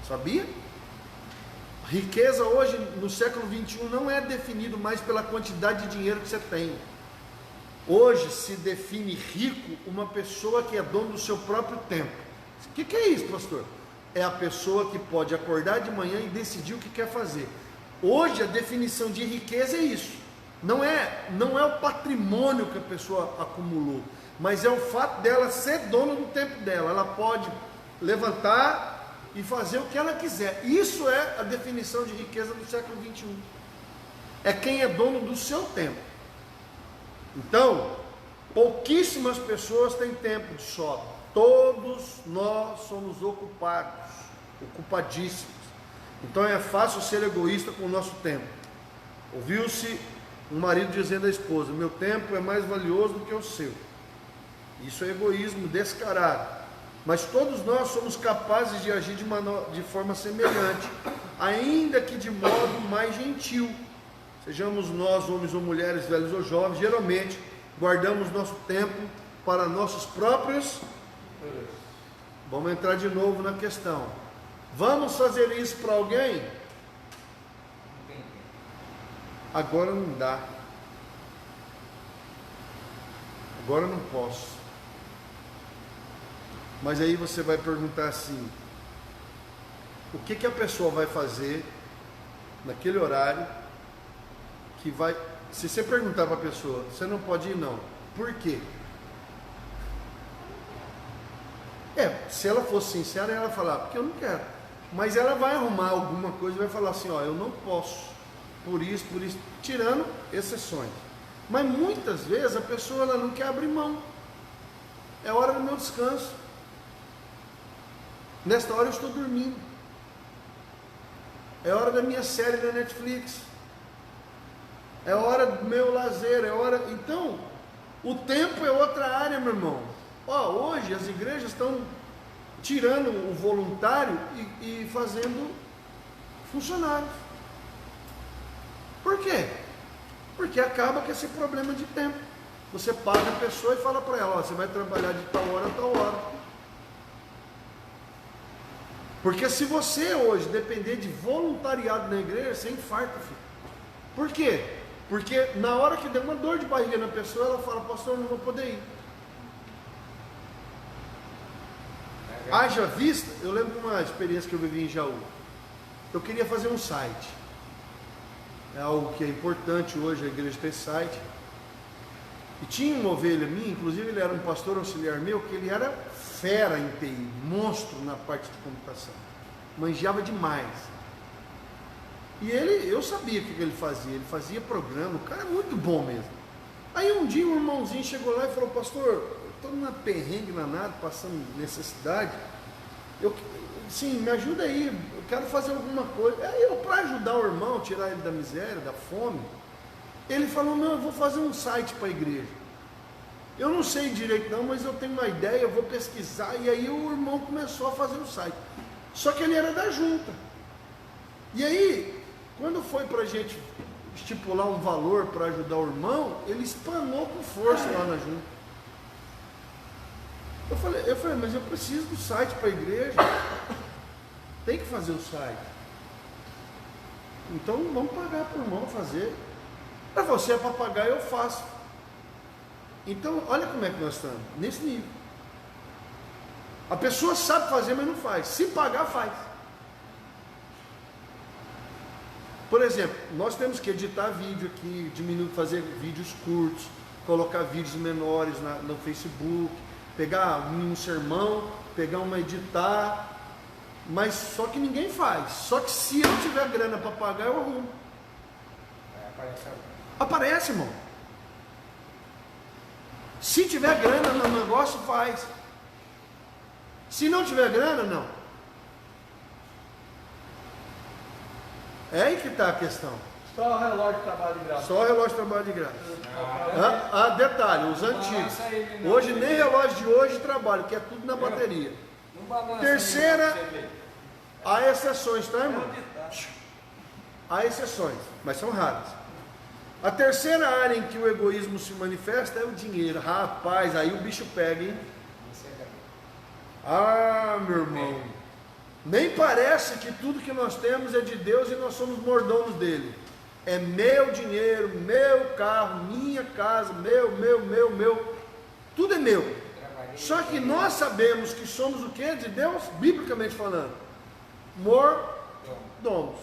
A: Sabia? Riqueza hoje, no século 21, não é definido mais pela quantidade de dinheiro que você tem. Hoje se define rico uma pessoa que é dono do seu próprio tempo. O que é isso, pastor? É a pessoa que pode acordar de manhã e decidir o que quer fazer. Hoje a definição de riqueza é isso. Não é o patrimônio que a pessoa acumulou, mas é o fato dela ser dona do tempo dela. Ela pode levantar e fazer o que ela quiser. Isso é a definição de riqueza do século 21. É quem é dono do seu tempo. Então, pouquíssimas pessoas têm tempo de sobra. Todos nós somos ocupadíssimos. Então é fácil ser egoísta com o nosso tempo. Ouviu-se um marido dizendo à esposa: meu tempo é mais valioso do que o seu. Isso é egoísmo descarado. Mas todos nós somos capazes de agir de forma semelhante, ainda que de modo mais gentil. Sejamos nós, homens ou mulheres, velhos ou jovens, geralmente guardamos nosso tempo para nossos próprios. Vamos entrar de novo na questão. Vamos fazer isso para alguém? Agora não dá. Agora não posso. Mas aí você vai perguntar assim: o que a pessoa vai fazer naquele horário que vai... Se você perguntar para a pessoa, você não pode ir não. Por quê? Se ela fosse sincera, ela ia falar, porque eu não quero. Mas ela vai arrumar alguma coisa e vai falar assim, eu não posso, por isso, tirando exceções. Mas muitas vezes a pessoa ela não quer abrir mão. É hora do meu descanso. Nesta hora eu estou dormindo. É hora da minha série da Netflix. É hora do meu lazer, é hora... Então, o tempo é outra área, meu irmão. Hoje as igrejas estão tirando o voluntário e fazendo funcionários. Por quê? Porque acaba com esse problema de tempo. Você paga a pessoa e fala para ela, você vai trabalhar de tal hora a tal hora. Porque se você hoje depender de voluntariado na igreja, você infarta, filho. Por quê? Porque na hora que der uma dor de barriga na pessoa, ela fala, pastor, não vou poder ir. Haja vista, eu lembro de uma experiência que eu vivi em Jaú. Eu queria fazer um site. É algo que é importante hoje, a igreja ter site. E tinha uma ovelha minha, inclusive ele era um pastor auxiliar meu, que ele era fera em TI, monstro na parte de computação. Manjava demais. E eu sabia o que ele fazia programa, o cara é muito bom mesmo. Aí um dia um irmãozinho chegou lá e falou, pastor, eu estou numa perrengue danada, passando necessidade, sim, me ajuda aí, eu quero fazer alguma coisa. Aí para ajudar o irmão, tirar ele da miséria, da fome, ele falou, não, eu vou fazer um site para a igreja. Eu não sei direito não, mas eu tenho uma ideia, eu vou pesquisar. E aí o irmão começou a fazer o site. Só que ele era da junta. E aí, quando foi para a gente estipular um valor para ajudar o irmão, ele espanou com força lá na junta. Eu falei, mas eu preciso do site para a igreja. Tem que fazer o site. Então vamos pagar para o irmão fazer. Para você é para pagar, eu faço. Então, olha como é que nós estamos, nesse nível. A pessoa sabe fazer, mas não faz. Se pagar, faz. Por exemplo, nós temos que editar vídeo aqui, fazer vídeos curtos, colocar vídeos menores no Facebook, pegar um sermão, pegar editar, mas só que ninguém faz. Só que se eu tiver grana para pagar, eu arrumo. Aparece, irmão. Se tiver grana no negócio, faz. Se não tiver grana, não. É aí que está a questão.
C: Só o relógio de trabalho de graça.
A: Só o relógio de trabalho de graça. Detalhe, os antigos. Hoje nem relógio de hoje trabalha, que é tudo na bateria. Terceira, há exceções, tá, irmão? Há exceções, mas são raras. A terceira área em que o egoísmo se manifesta é o dinheiro. Rapaz, aí o bicho pega, hein? Ah, meu irmão. Nem parece que tudo que nós temos é de Deus e nós somos mordomos dele. É meu dinheiro, meu carro, minha casa, meu. Tudo é meu. Só que nós sabemos que somos o que de Deus? Biblicamente falando. Mordomos.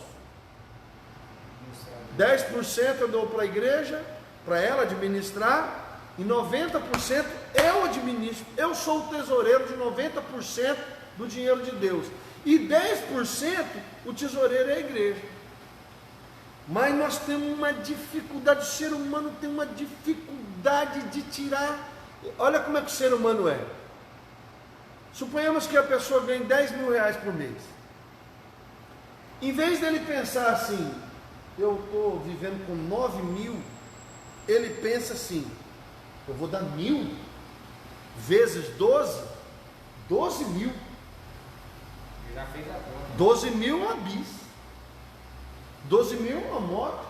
A: 10% eu dou para a igreja, para ela administrar, e 90% eu administro. Eu sou o tesoureiro de 90% do dinheiro de Deus. E 10% o tesoureiro é a igreja. Mas nós temos uma dificuldade, o ser humano tem uma dificuldade de tirar. Olha como é que o ser humano é. Suponhamos que a pessoa ganhe 10 mil reais por mês. Em vez dele pensar assim, eu estou vivendo com 9 mil, ele pensa assim, eu vou dar 1.000 vezes 12 mil.
B: Já fez a conta.
A: 12 mil é uma bis. 12 mil é uma moto.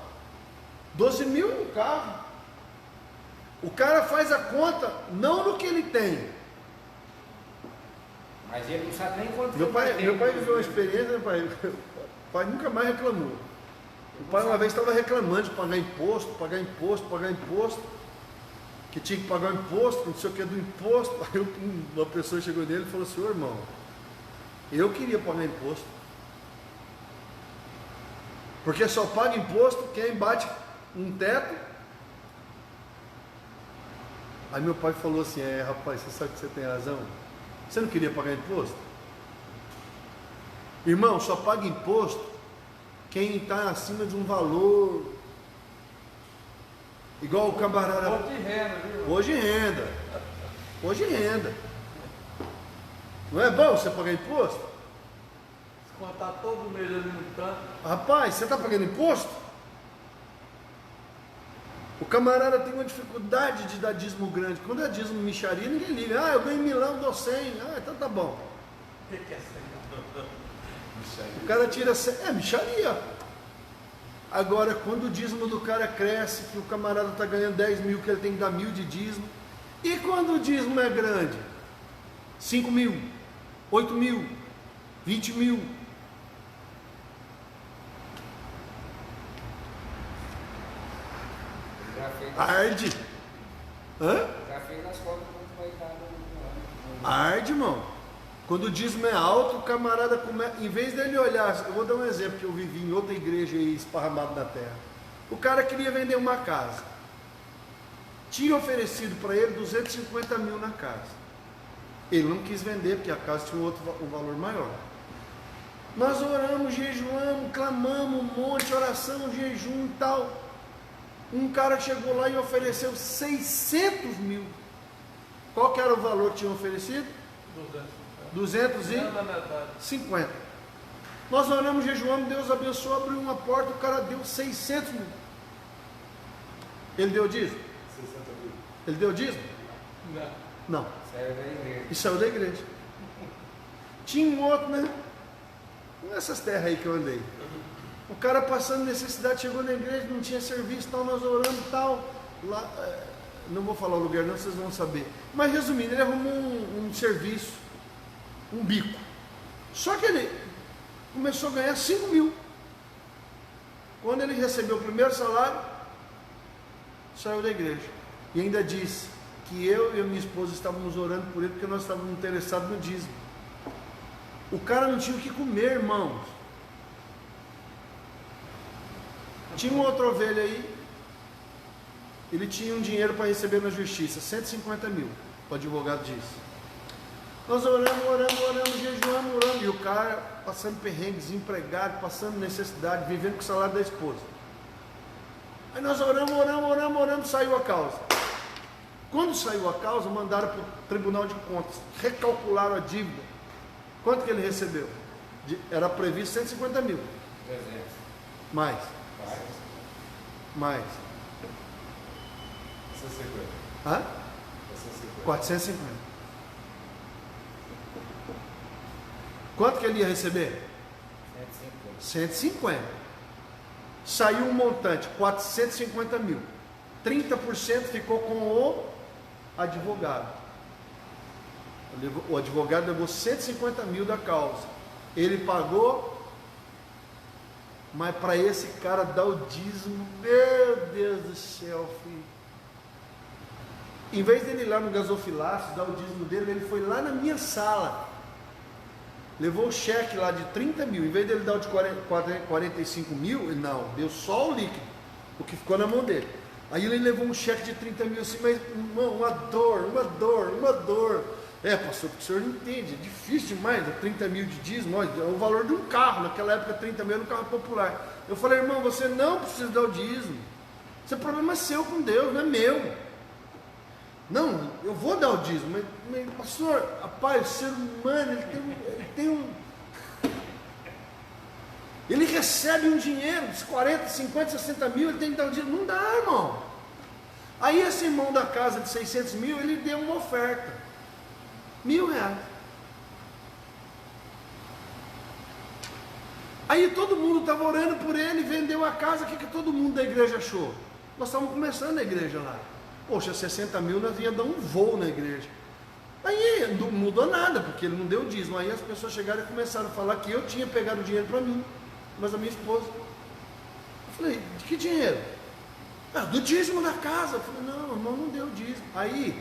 A: 12 mil é um carro. O cara faz a conta não no que ele tem.
B: Mas ele não sabe nem quanto
A: Meu pai
B: tem.
A: viveu uma experiência, o pai nunca mais reclamou. O pai uma vez estava reclamando de pagar imposto, que tinha que pagar o imposto, não sei o que do imposto. Aí uma pessoa chegou nele e falou assim, ô irmão, eu queria pagar imposto. Porque só paga imposto quem bate um teto. Aí meu pai falou assim, rapaz, você sabe que você tem razão? Você não queria pagar imposto? Irmão, só paga imposto quem está acima de um valor. Igual o camarada. Hoje renda. Não é bom você pagar imposto?
C: Se contar todo mês ali no tanto.
A: Rapaz, você está pagando imposto? O camarada tem uma dificuldade de dar dízimo grande. Quando é dízimo micharia, ninguém liga. Eu ganho 1.000, dou 100. Então tá bom.
C: O que é 100?
A: O cara tira 100. Micharia. Agora, quando o dízimo do cara cresce, que o camarada está ganhando 10 mil, que ele tem que dar 1.000 de dízimo. E quando o dízimo é grande? 5 mil, 8 mil, 20 mil. Arde.
B: Já fez as contas quanto vai estar no ano.
A: Arde, irmão. Quando o dízimo é alto, o camarada começa. Em vez dele olhar, eu vou dar um exemplo que eu vivi em outra igreja aí, esparramado na terra. O cara queria vender uma casa. Tinha oferecido para ele 250 mil na casa. Ele não quis vender, porque a casa tinha um valor maior. Nós oramos, jejuamos, clamamos um monte, oração, jejum e tal. Um cara chegou lá e ofereceu 600 mil. Qual que era o valor que tinha oferecido? 250. Nós oramos, jejuamos, Deus abençoou, abriu uma porta, o cara deu 600 mil. Ele deu dízimo?
C: 60 mil.
A: Ele deu dízimo? Não.
B: Saiu da igreja.
A: E saiu da igreja. Tinha um outro, né? Nessas terras aí que eu andei. O cara passando necessidade, chegou na igreja, não tinha serviço, tal, nós orando e tal. Lá, não vou falar o lugar não, vocês vão saber. Mas resumindo, ele arrumou um serviço, um bico. Só que ele começou a ganhar 5 mil. Quando ele recebeu o primeiro salário, saiu da igreja. E ainda disse que eu e a minha esposa estávamos orando por ele porque nós estávamos interessados no dízimo. O cara não tinha o que comer, irmãos. Tinha uma outra ovelha aí, ele tinha um dinheiro para receber na justiça, 150 mil, o advogado disse. Nós oramos, jejuamos, orando, e o cara passando perrengue, desempregado, passando necessidade, vivendo com o salário da esposa. Aí nós oramos, saiu a causa. Quando saiu a causa, mandaram para o Tribunal de Contas, recalcularam a dívida, Quanto que ele recebeu? Era previsto 150 mil.
B: 300.
A: Mais. Mais.
B: 450.
A: Hã?
B: 450.
A: 450. Quanto que ele ia receber? 150. Saiu um montante, 450 mil. 30% ficou com o advogado. O advogado levou 150 mil da causa. Ele pagou, mas para esse cara dar o dízimo, meu Deus do céu, filho. Em vez dele ir lá no gasofilácio, dar o dízimo dele, ele foi lá na minha sala. Levou o cheque lá de 30 mil. Em vez dele dar o de 45 mil, ele não, deu só o líquido, o que ficou na mão dele. Aí ele levou um cheque de 30 mil assim, mas irmão, uma dor. Pastor, porque o senhor não entende, é difícil demais, 30 mil de dízimo, é o valor de um carro, naquela época 30 mil era um carro popular. Eu falei, irmão, você não precisa dar o dízimo, esse problema é seu com Deus, não é meu. Não, eu vou dar o dízimo, mas pastor, rapaz, o ser humano, ele recebe um dinheiro de 40, 50, 60 mil, ele tem que dar o dízimo, não dá, irmão. Aí esse irmão da casa de 600 mil, ele deu uma oferta, R$1.000. Aí todo mundo estava orando por ele, vendeu a casa. O que todo mundo da igreja achou? Nós estávamos começando a igreja lá. Poxa, 60 mil nós ia dar um voo na igreja. Aí não mudou nada, porque ele não deu dízimo. Aí as pessoas chegaram e começaram a falar que eu tinha pegado o dinheiro para mim, mas a minha esposa. Eu falei, de que dinheiro? Do dízimo da casa. Eu falei, não, irmão, não deu dízimo. Aí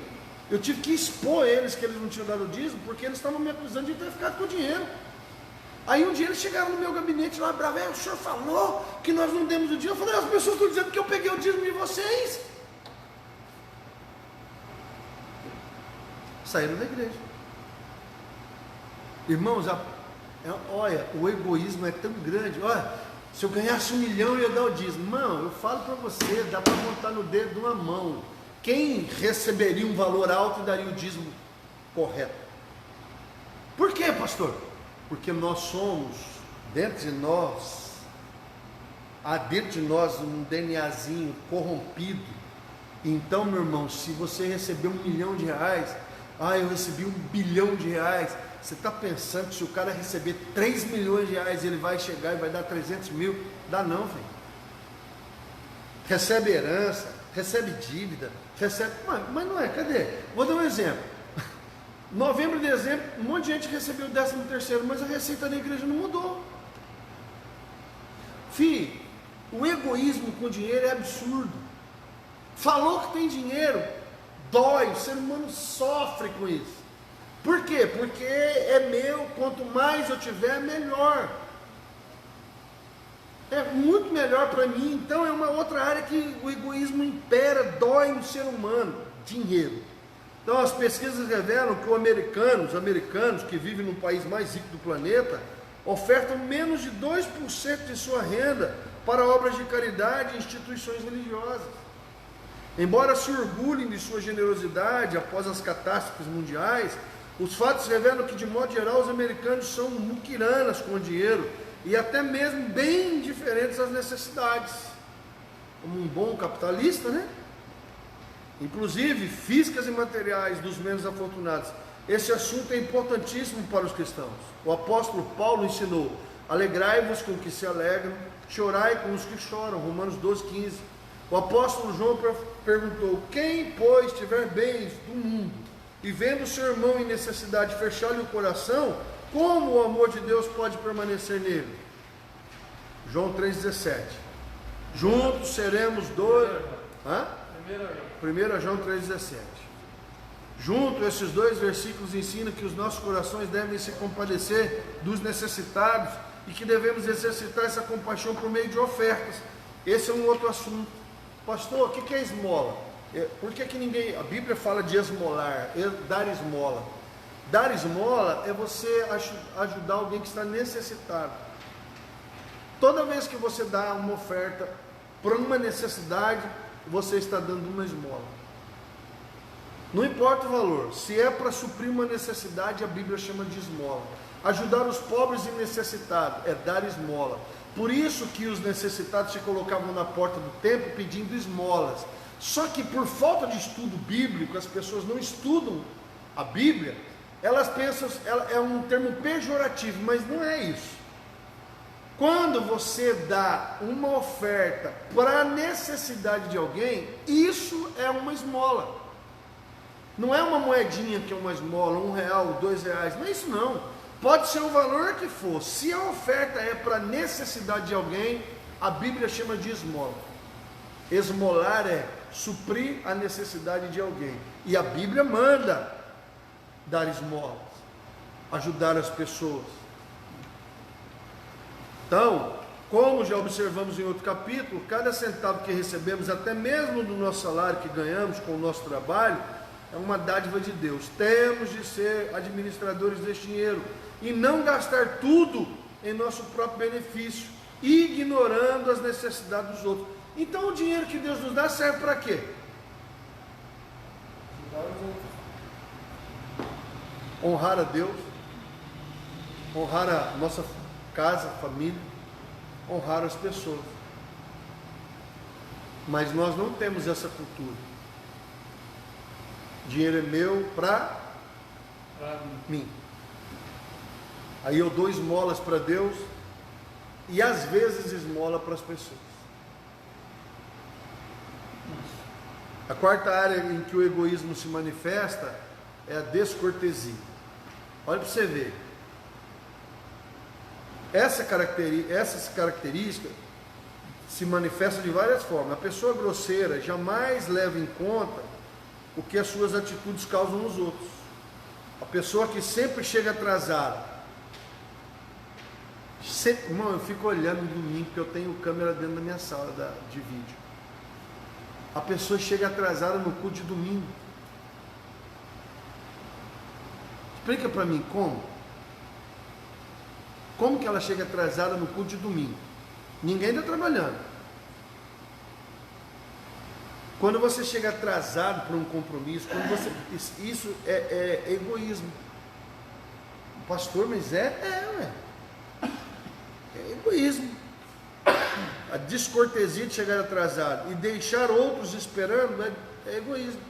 A: eu tive que expor eles que eles não tinham dado o dízimo, porque eles estavam me acusando de ter ficado com o dinheiro. Aí um dia eles chegaram no meu gabinete lá, bravo, o senhor falou que nós não demos o dízimo. Eu falei, as pessoas estão dizendo que eu peguei o dízimo de vocês. Saíram da igreja. Irmãos, olha, o egoísmo é tão grande. Olha, se eu ganhasse 1 milhão eu ia dar o dízimo. Irmão, eu falo para você, dá para montar no dedo de uma mão. Quem receberia um valor alto e daria o dízimo correto? Por quê, pastor? Porque nós somos, dentro de nós, há dentro de nós um DNAzinho corrompido. Então, meu irmão, se você recebeu R$1 milhão, eu recebi R$1 bilhão, você está pensando que se o cara receber 3 milhões de reais, ele vai chegar e vai dar 300 mil? Dá não, filho. Recebe herança, recebe dívida, mas não é, cadê? Vou dar um exemplo. Novembro e dezembro, um monte de gente recebeu o 13º, mas a receita da igreja não mudou. Filho, o egoísmo com dinheiro é absurdo. Falou que tem dinheiro, dói, o ser humano sofre com isso. Por quê? Porque é meu, quanto mais eu tiver, melhor. É muito melhor para mim. Então é uma outra área que o egoísmo impera, dói no ser humano. Dinheiro. Então as pesquisas revelam que os americanos que vivem no país mais rico do planeta, ofertam menos de 2% de sua renda para obras de caridade e instituições religiosas. Embora se orgulhem de sua generosidade após as catástrofes mundiais, os fatos revelam que, de modo geral, os americanos são muquiranas com o dinheiro e até mesmo bem indiferentes às necessidades, como um bom capitalista, né? Inclusive físicas e materiais dos menos afortunados. Esse assunto é importantíssimo para os cristãos. O apóstolo Paulo ensinou: alegrai-vos com os que se alegram, chorai com os que choram. Romanos 12,15. O apóstolo João perguntou: quem, pois, tiver bens do mundo e vendo seu irmão em necessidade fechar-lhe o coração, como o amor de Deus pode permanecer nele? João 3,17. Juntos seremos dois. 1 João 3,17. Junto, esses dois versículos ensinam que os nossos corações devem se compadecer dos necessitados e que devemos exercitar essa compaixão por meio de ofertas. Esse é um outro assunto. Pastor, o que é esmola? Por que ninguém... A Bíblia fala de esmolar, dar esmola. Dar esmola é você ajudar alguém que está necessitado. Toda vez que você dá uma oferta por uma necessidade, você está dando uma esmola. Não importa o valor, se é para suprir uma necessidade, a Bíblia chama de esmola. Ajudar os pobres e necessitados é dar esmola. Por isso que os necessitados se colocavam na porta do templo pedindo esmolas. Só que por falta de estudo bíblico, as pessoas não estudam a Bíblia, elas pensam, é um termo pejorativo, mas não é isso. Quando você dá uma oferta para a necessidade de alguém, isso é uma esmola. Não é uma moedinha que é uma esmola, R$1, R$2, não é isso não. Pode ser o valor que for. Se a oferta é para a necessidade de alguém, a Bíblia chama de esmola. Esmolar é suprir a necessidade de alguém. E a Bíblia manda dar esmolas, ajudar as pessoas. Então, como já observamos em outro capítulo, cada centavo que recebemos, até mesmo do nosso salário que ganhamos com o nosso trabalho, é uma dádiva de Deus. Temos de ser administradores deste dinheiro e não gastar tudo em nosso próprio benefício, ignorando as necessidades dos outros. Então o dinheiro que Deus nos dá serve para quê?
B: Ajudar os outros.
A: Honrar a Deus, honrar a nossa casa, família, honrar as pessoas. Mas nós não temos essa cultura. Dinheiro é meu para mim. Aí eu dou esmolas para Deus e às vezes esmola para as pessoas. A quarta área em que o egoísmo se manifesta é a descortesia. Olha para você ver. Essas características se manifestam de várias formas. A pessoa grosseira jamais leva em conta o que as suas atitudes causam nos outros. A pessoa que sempre chega atrasada. Irmão, eu fico olhando no domingo porque eu tenho câmera dentro da minha sala de vídeo. A pessoa chega atrasada no culto de domingo. Explica para mim como. Como que ela chega atrasada no culto de domingo? Ninguém está trabalhando. Quando você chega atrasado para um compromisso, isso é egoísmo. Pastor, mas é egoísmo. A descortesia de chegar atrasado e deixar outros esperando é egoísmo.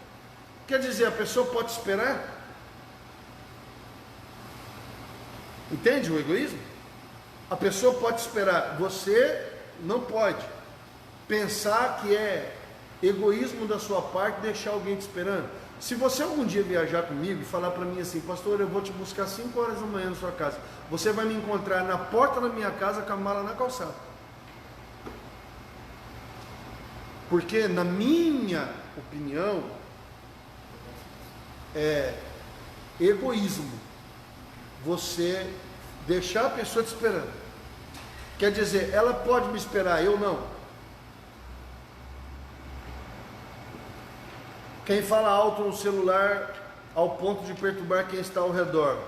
A: Quer dizer, a pessoa pode esperar? Entende o egoísmo? A pessoa pode esperar, você não pode. Pensar que é egoísmo da sua parte deixar alguém te esperando. Se você algum dia viajar comigo e falar para mim assim, pastor, eu vou te buscar 5 horas da manhã na sua casa, você vai me encontrar na porta da minha casa com a mala na calçada. Porque na minha opinião é egoísmo você deixar a pessoa te esperando. Quer dizer, ela pode me esperar, eu não. Quem fala alto no celular ao ponto de perturbar quem está ao redor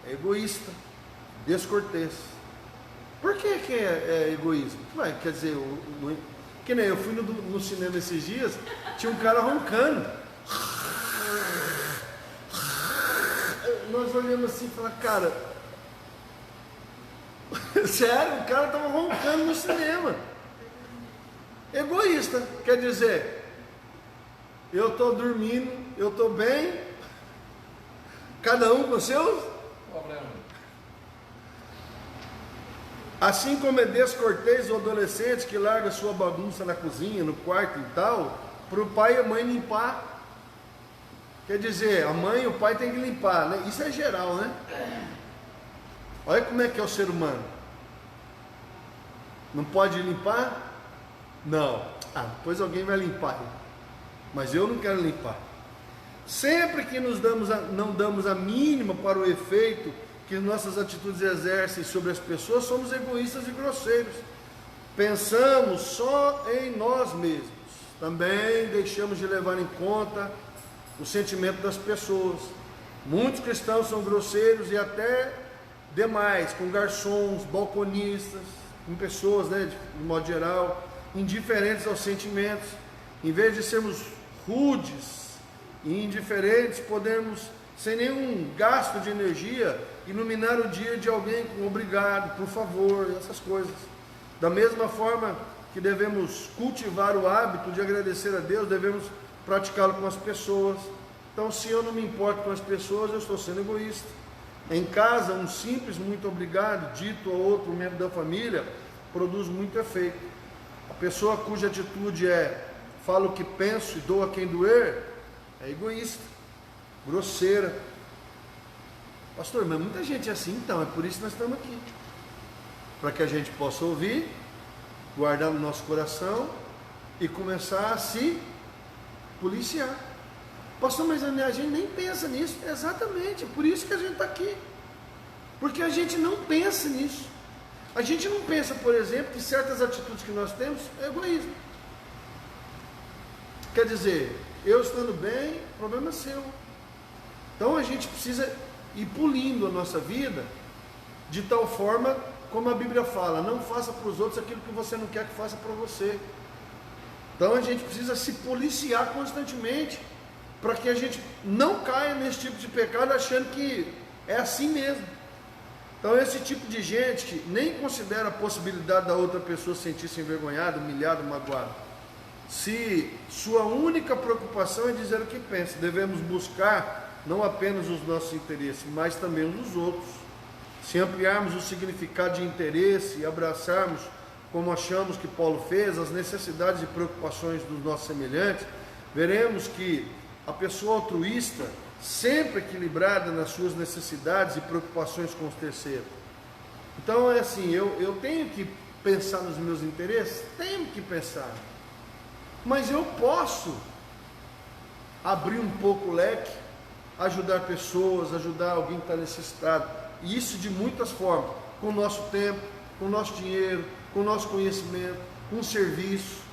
A: é egoísta, descortês. Por que é egoísmo? Ué, quer dizer, que nem eu fui no cinema esses dias, tinha um cara roncando. Nós olhamos assim e falamos, cara, sério, o cara estava roncando no cinema. Egoísta, quer dizer, eu estou dormindo, eu estou bem, cada um com seus
C: Problema.
A: Assim como é descortês o adolescente que larga sua bagunça na cozinha, no quarto e tal, para o pai e a mãe limpar. Quer dizer, a mãe e o pai tem que limpar, né? Isso é geral, né? Olha como é que é o ser humano. Não pode limpar? Não. Depois alguém vai limpar. Mas eu não quero limpar. Sempre que não damos a mínima para o efeito que nossas atitudes exercem sobre as pessoas, somos egoístas e grosseiros. Pensamos só em nós mesmos. Também deixamos de levar em conta o sentimento das pessoas. Muitos cristãos são grosseiros e até demais, com garçons, balconistas, com pessoas, né, de modo geral, indiferentes aos sentimentos. Em vez de sermos rudes e indiferentes, podemos sem nenhum gasto de energia, iluminar o dia de alguém com obrigado, por favor, essas coisas. Da mesma forma que devemos cultivar o hábito de agradecer a Deus, devemos praticá-lo com as pessoas. Então, se eu não me importo com as pessoas, eu estou sendo egoísta. Em casa, um simples muito obrigado, dito a outro membro da família, produz muito efeito. A pessoa cuja atitude é falo o que penso e dou a quem doer, é egoísta, grosseira. Pastor, mas muita gente é assim, então, é por isso que nós estamos aqui. Para que a gente possa ouvir, guardar no nosso coração e começar a se policiar. Pastor, mas a gente nem pensa nisso. Exatamente, é por isso que a gente está aqui. Porque a gente não pensa nisso. A gente não pensa, por exemplo, que certas atitudes que nós temos é egoísmo. Quer dizer, eu estando bem, o problema é seu. Então a gente precisa ir polindo a nossa vida de tal forma, como a Bíblia fala, não faça para os outros aquilo que você não quer que faça para você. Então a gente precisa se policiar constantemente para que a gente não caia nesse tipo de pecado achando que é assim mesmo. Então esse tipo de gente que nem considera a possibilidade da outra pessoa sentir-se envergonhada, humilhada, magoada. Se sua única preocupação é dizer o que pensa, devemos buscar não apenas os nossos interesses, mas também os dos outros. Se ampliarmos o significado de interesse e abraçarmos, como achamos que Paulo fez, as necessidades e preocupações dos nossos semelhantes, veremos que a pessoa altruísta, sempre equilibrada nas suas necessidades e preocupações com os terceiros. Então é assim, eu tenho que pensar nos meus interesses? Tenho que pensar. Mas eu posso abrir um pouco o leque, ajudar pessoas, ajudar alguém que está necessitado. E isso de muitas formas, com o nosso tempo, com o nosso dinheiro, com o nosso conhecimento, com o serviço.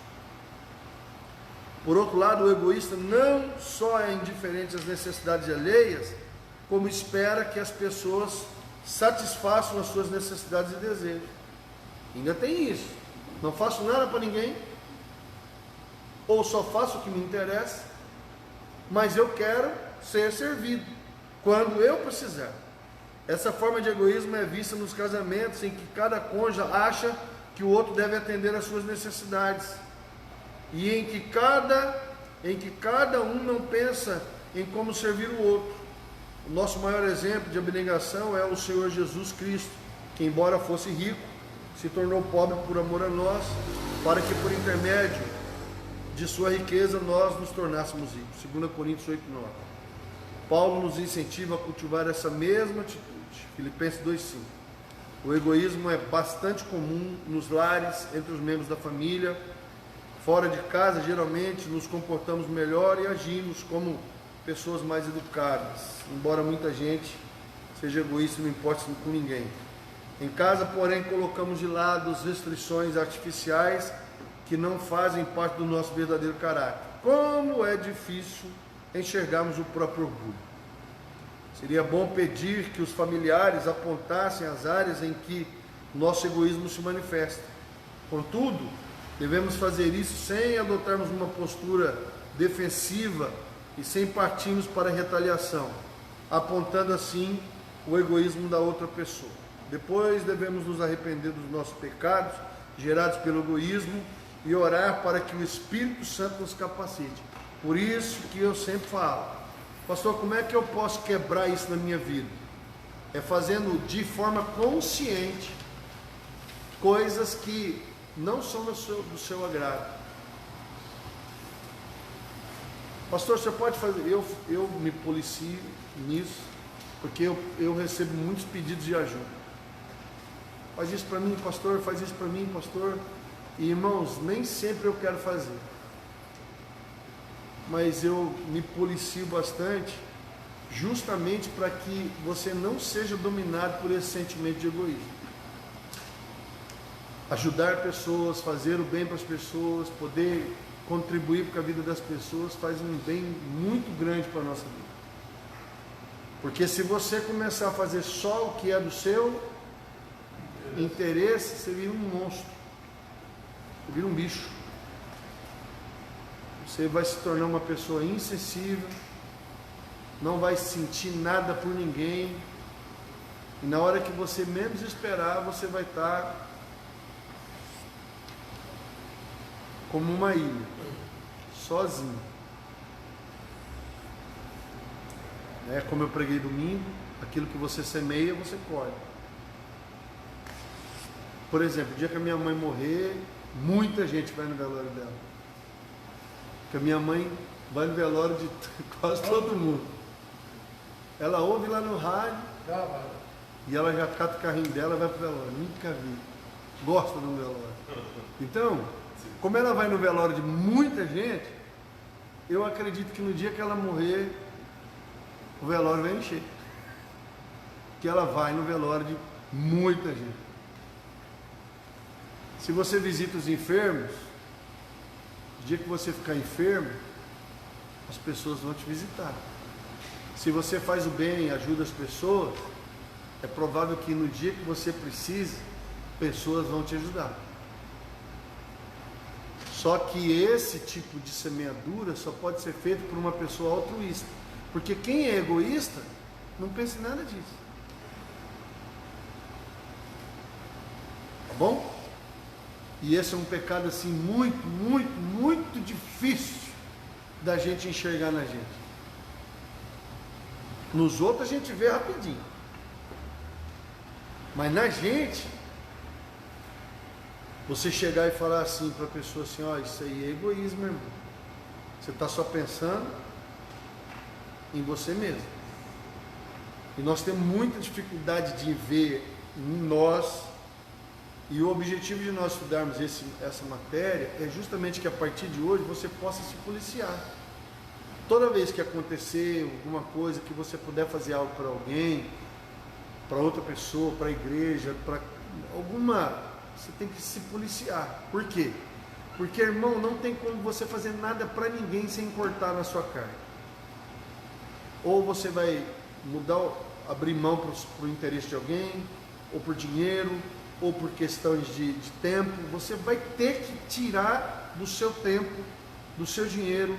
A: Por outro lado, o egoísta não só é indiferente às necessidades alheias, como espera que as pessoas satisfaçam as suas necessidades e desejos. Ainda tem isso. Não faço nada para ninguém, ou só faço o que me interessa, mas eu quero ser servido quando eu precisar. Essa forma de egoísmo é vista nos casamentos em que cada cônjuge acha que o outro deve atender às suas necessidades e em que cada um não pensa em como servir o outro. O nosso maior exemplo de abnegação é o Senhor Jesus Cristo, que embora fosse rico, se tornou pobre por amor a nós, para que por intermédio de sua riqueza nós nos tornássemos ricos. 2 Coríntios 8:9. Paulo nos incentiva a cultivar essa mesma atitude. Filipenses 2:5. O egoísmo é bastante comum nos lares, entre os membros da família. Fora de casa, geralmente nos comportamos melhor e agimos como pessoas mais educadas, embora muita gente seja egoísta e não importe com ninguém. Em casa, porém, colocamos de lado as restrições artificiais que não fazem parte do nosso verdadeiro caráter. Como é difícil enxergarmos o próprio orgulho. Seria bom pedir que os familiares apontassem as áreas em que nosso egoísmo se manifesta. Contudo, devemos fazer isso sem adotarmos uma postura defensiva e sem partirmos para a retaliação, apontando assim o egoísmo da outra pessoa. Depois devemos nos arrepender dos nossos pecados gerados pelo egoísmo e orar para que o Espírito Santo nos capacite. Por isso que eu sempre falo, pastor, como é que eu posso quebrar isso na minha vida? É fazendo de forma consciente coisas que não são do seu agrado. Pastor, você pode fazer? Eu me policio nisso, porque eu recebo muitos pedidos de ajuda. Faz isso para mim, pastor, faz isso para mim, pastor. E irmãos, nem sempre eu quero fazer, mas eu me policio bastante, justamente para que você não seja dominado por esse sentimento de egoísmo. Ajudar pessoas, fazer o bem para as pessoas, poder contribuir para a vida das pessoas faz um bem muito grande para a nossa vida. Porque se você começar a fazer só o que é do seu interesse, você vira um monstro, você vira um bicho. Você vai se tornar uma pessoa insensível, não vai sentir nada por ninguém, e na hora que você menos esperar, você vai estar como uma ilha, sozinho. Como eu preguei domingo, aquilo que você semeia, você colhe. Por exemplo, o dia que a minha mãe morrer, muita gente vai no velório dela. Porque a minha mãe vai no velório de quase todo mundo. Ela ouve lá no rádio e ela já cata o carrinho dela e vai pro velório. Nunca vi. Gosta do velório. Então, como ela vai no velório de muita gente, eu acredito que no dia que ela morrer, o velório vai encher. Que ela vai no velório de muita gente. Se você visita os enfermos, no dia que você ficar enfermo, as pessoas vão te visitar. Se você faz o bem e ajuda as pessoas, é provável que no dia que você precise, pessoas vão te ajudar. Só que esse tipo de semeadura só pode ser feito por uma pessoa altruísta. Porque quem é egoísta, não pensa em nada disso. Tá bom? E esse é um pecado assim muito difícil da gente enxergar na gente. Nos outros a gente vê rapidinho. Mas na gente, você chegar e falar assim para a pessoa assim, ó, isso aí é egoísmo, meu irmão. Você está só pensando em você mesmo. E nós temos muita dificuldade de ver em nós. E o objetivo de nós estudarmos essa matéria é justamente que a partir de hoje você possa se policiar. Toda vez que acontecer alguma coisa, que você puder fazer algo para alguém, para outra pessoa, para a igreja, para alguma, você tem que se policiar. Por quê? Porque, irmão, não tem como você fazer nada para ninguém sem cortar na sua carne. Ou você vai abrir mão para o interesse de alguém, ou por dinheiro, ou por questões de tempo. Você vai ter que tirar do seu tempo, do seu dinheiro,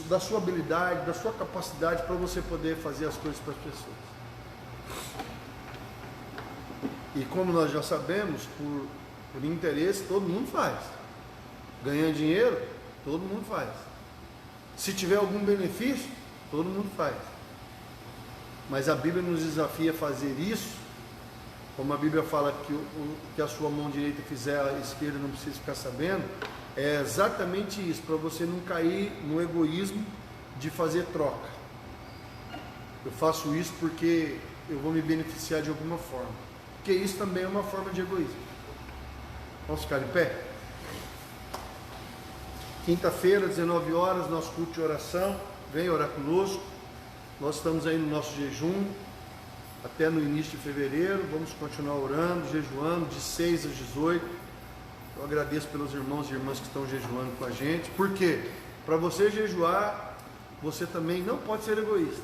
A: da sua habilidade, da sua capacidade para você poder fazer as coisas para as pessoas. E como nós já sabemos, por interesse todo mundo faz. Ganhando dinheiro, todo mundo faz. Se tiver algum benefício, todo mundo faz. Mas a Bíblia nos desafia a fazer isso. Como a Bíblia fala que a sua mão direita fizer, a esquerda não precisa ficar sabendo, é exatamente isso, para você não cair no egoísmo de fazer troca. Eu faço isso porque eu vou me beneficiar de alguma forma. Porque isso também é uma forma de egoísmo. Vamos ficar de pé? Quinta-feira, 19 horas, nosso culto de oração. Vem orar conosco. Nós estamos aí no nosso jejum. Até no início de fevereiro, vamos continuar orando, jejuando, de 6 às 18. Eu agradeço pelos irmãos e irmãs que estão jejuando com a gente. Por quê? Para você jejuar, você também não pode ser egoísta.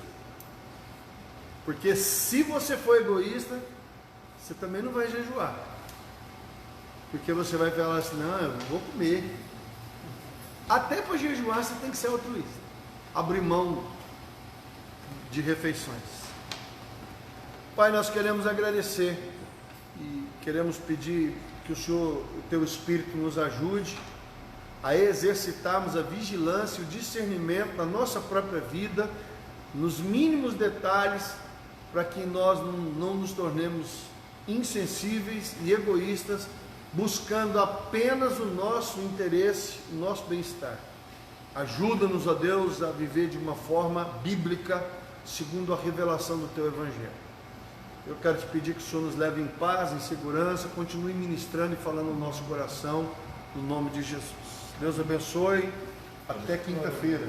A: Porque se você for egoísta, você também não vai jejuar. Porque você vai falar assim, não, eu vou comer. Até para jejuar você tem que ser altruísta. Abrir mão de refeições. Pai, nós queremos agradecer e queremos pedir que o Senhor, o Teu Espírito nos ajude a exercitarmos a vigilância e o discernimento na nossa própria vida, nos mínimos detalhes, para que nós não nos tornemos insensíveis e egoístas, buscando apenas o nosso interesse, o nosso bem-estar. Ajuda-nos, ó Deus, a viver de uma forma bíblica, segundo a revelação do Teu Evangelho. Eu quero te pedir que o Senhor nos leve em paz, em segurança, continue ministrando e falando no nosso coração, no nome de Jesus. Deus abençoe, até quinta-feira.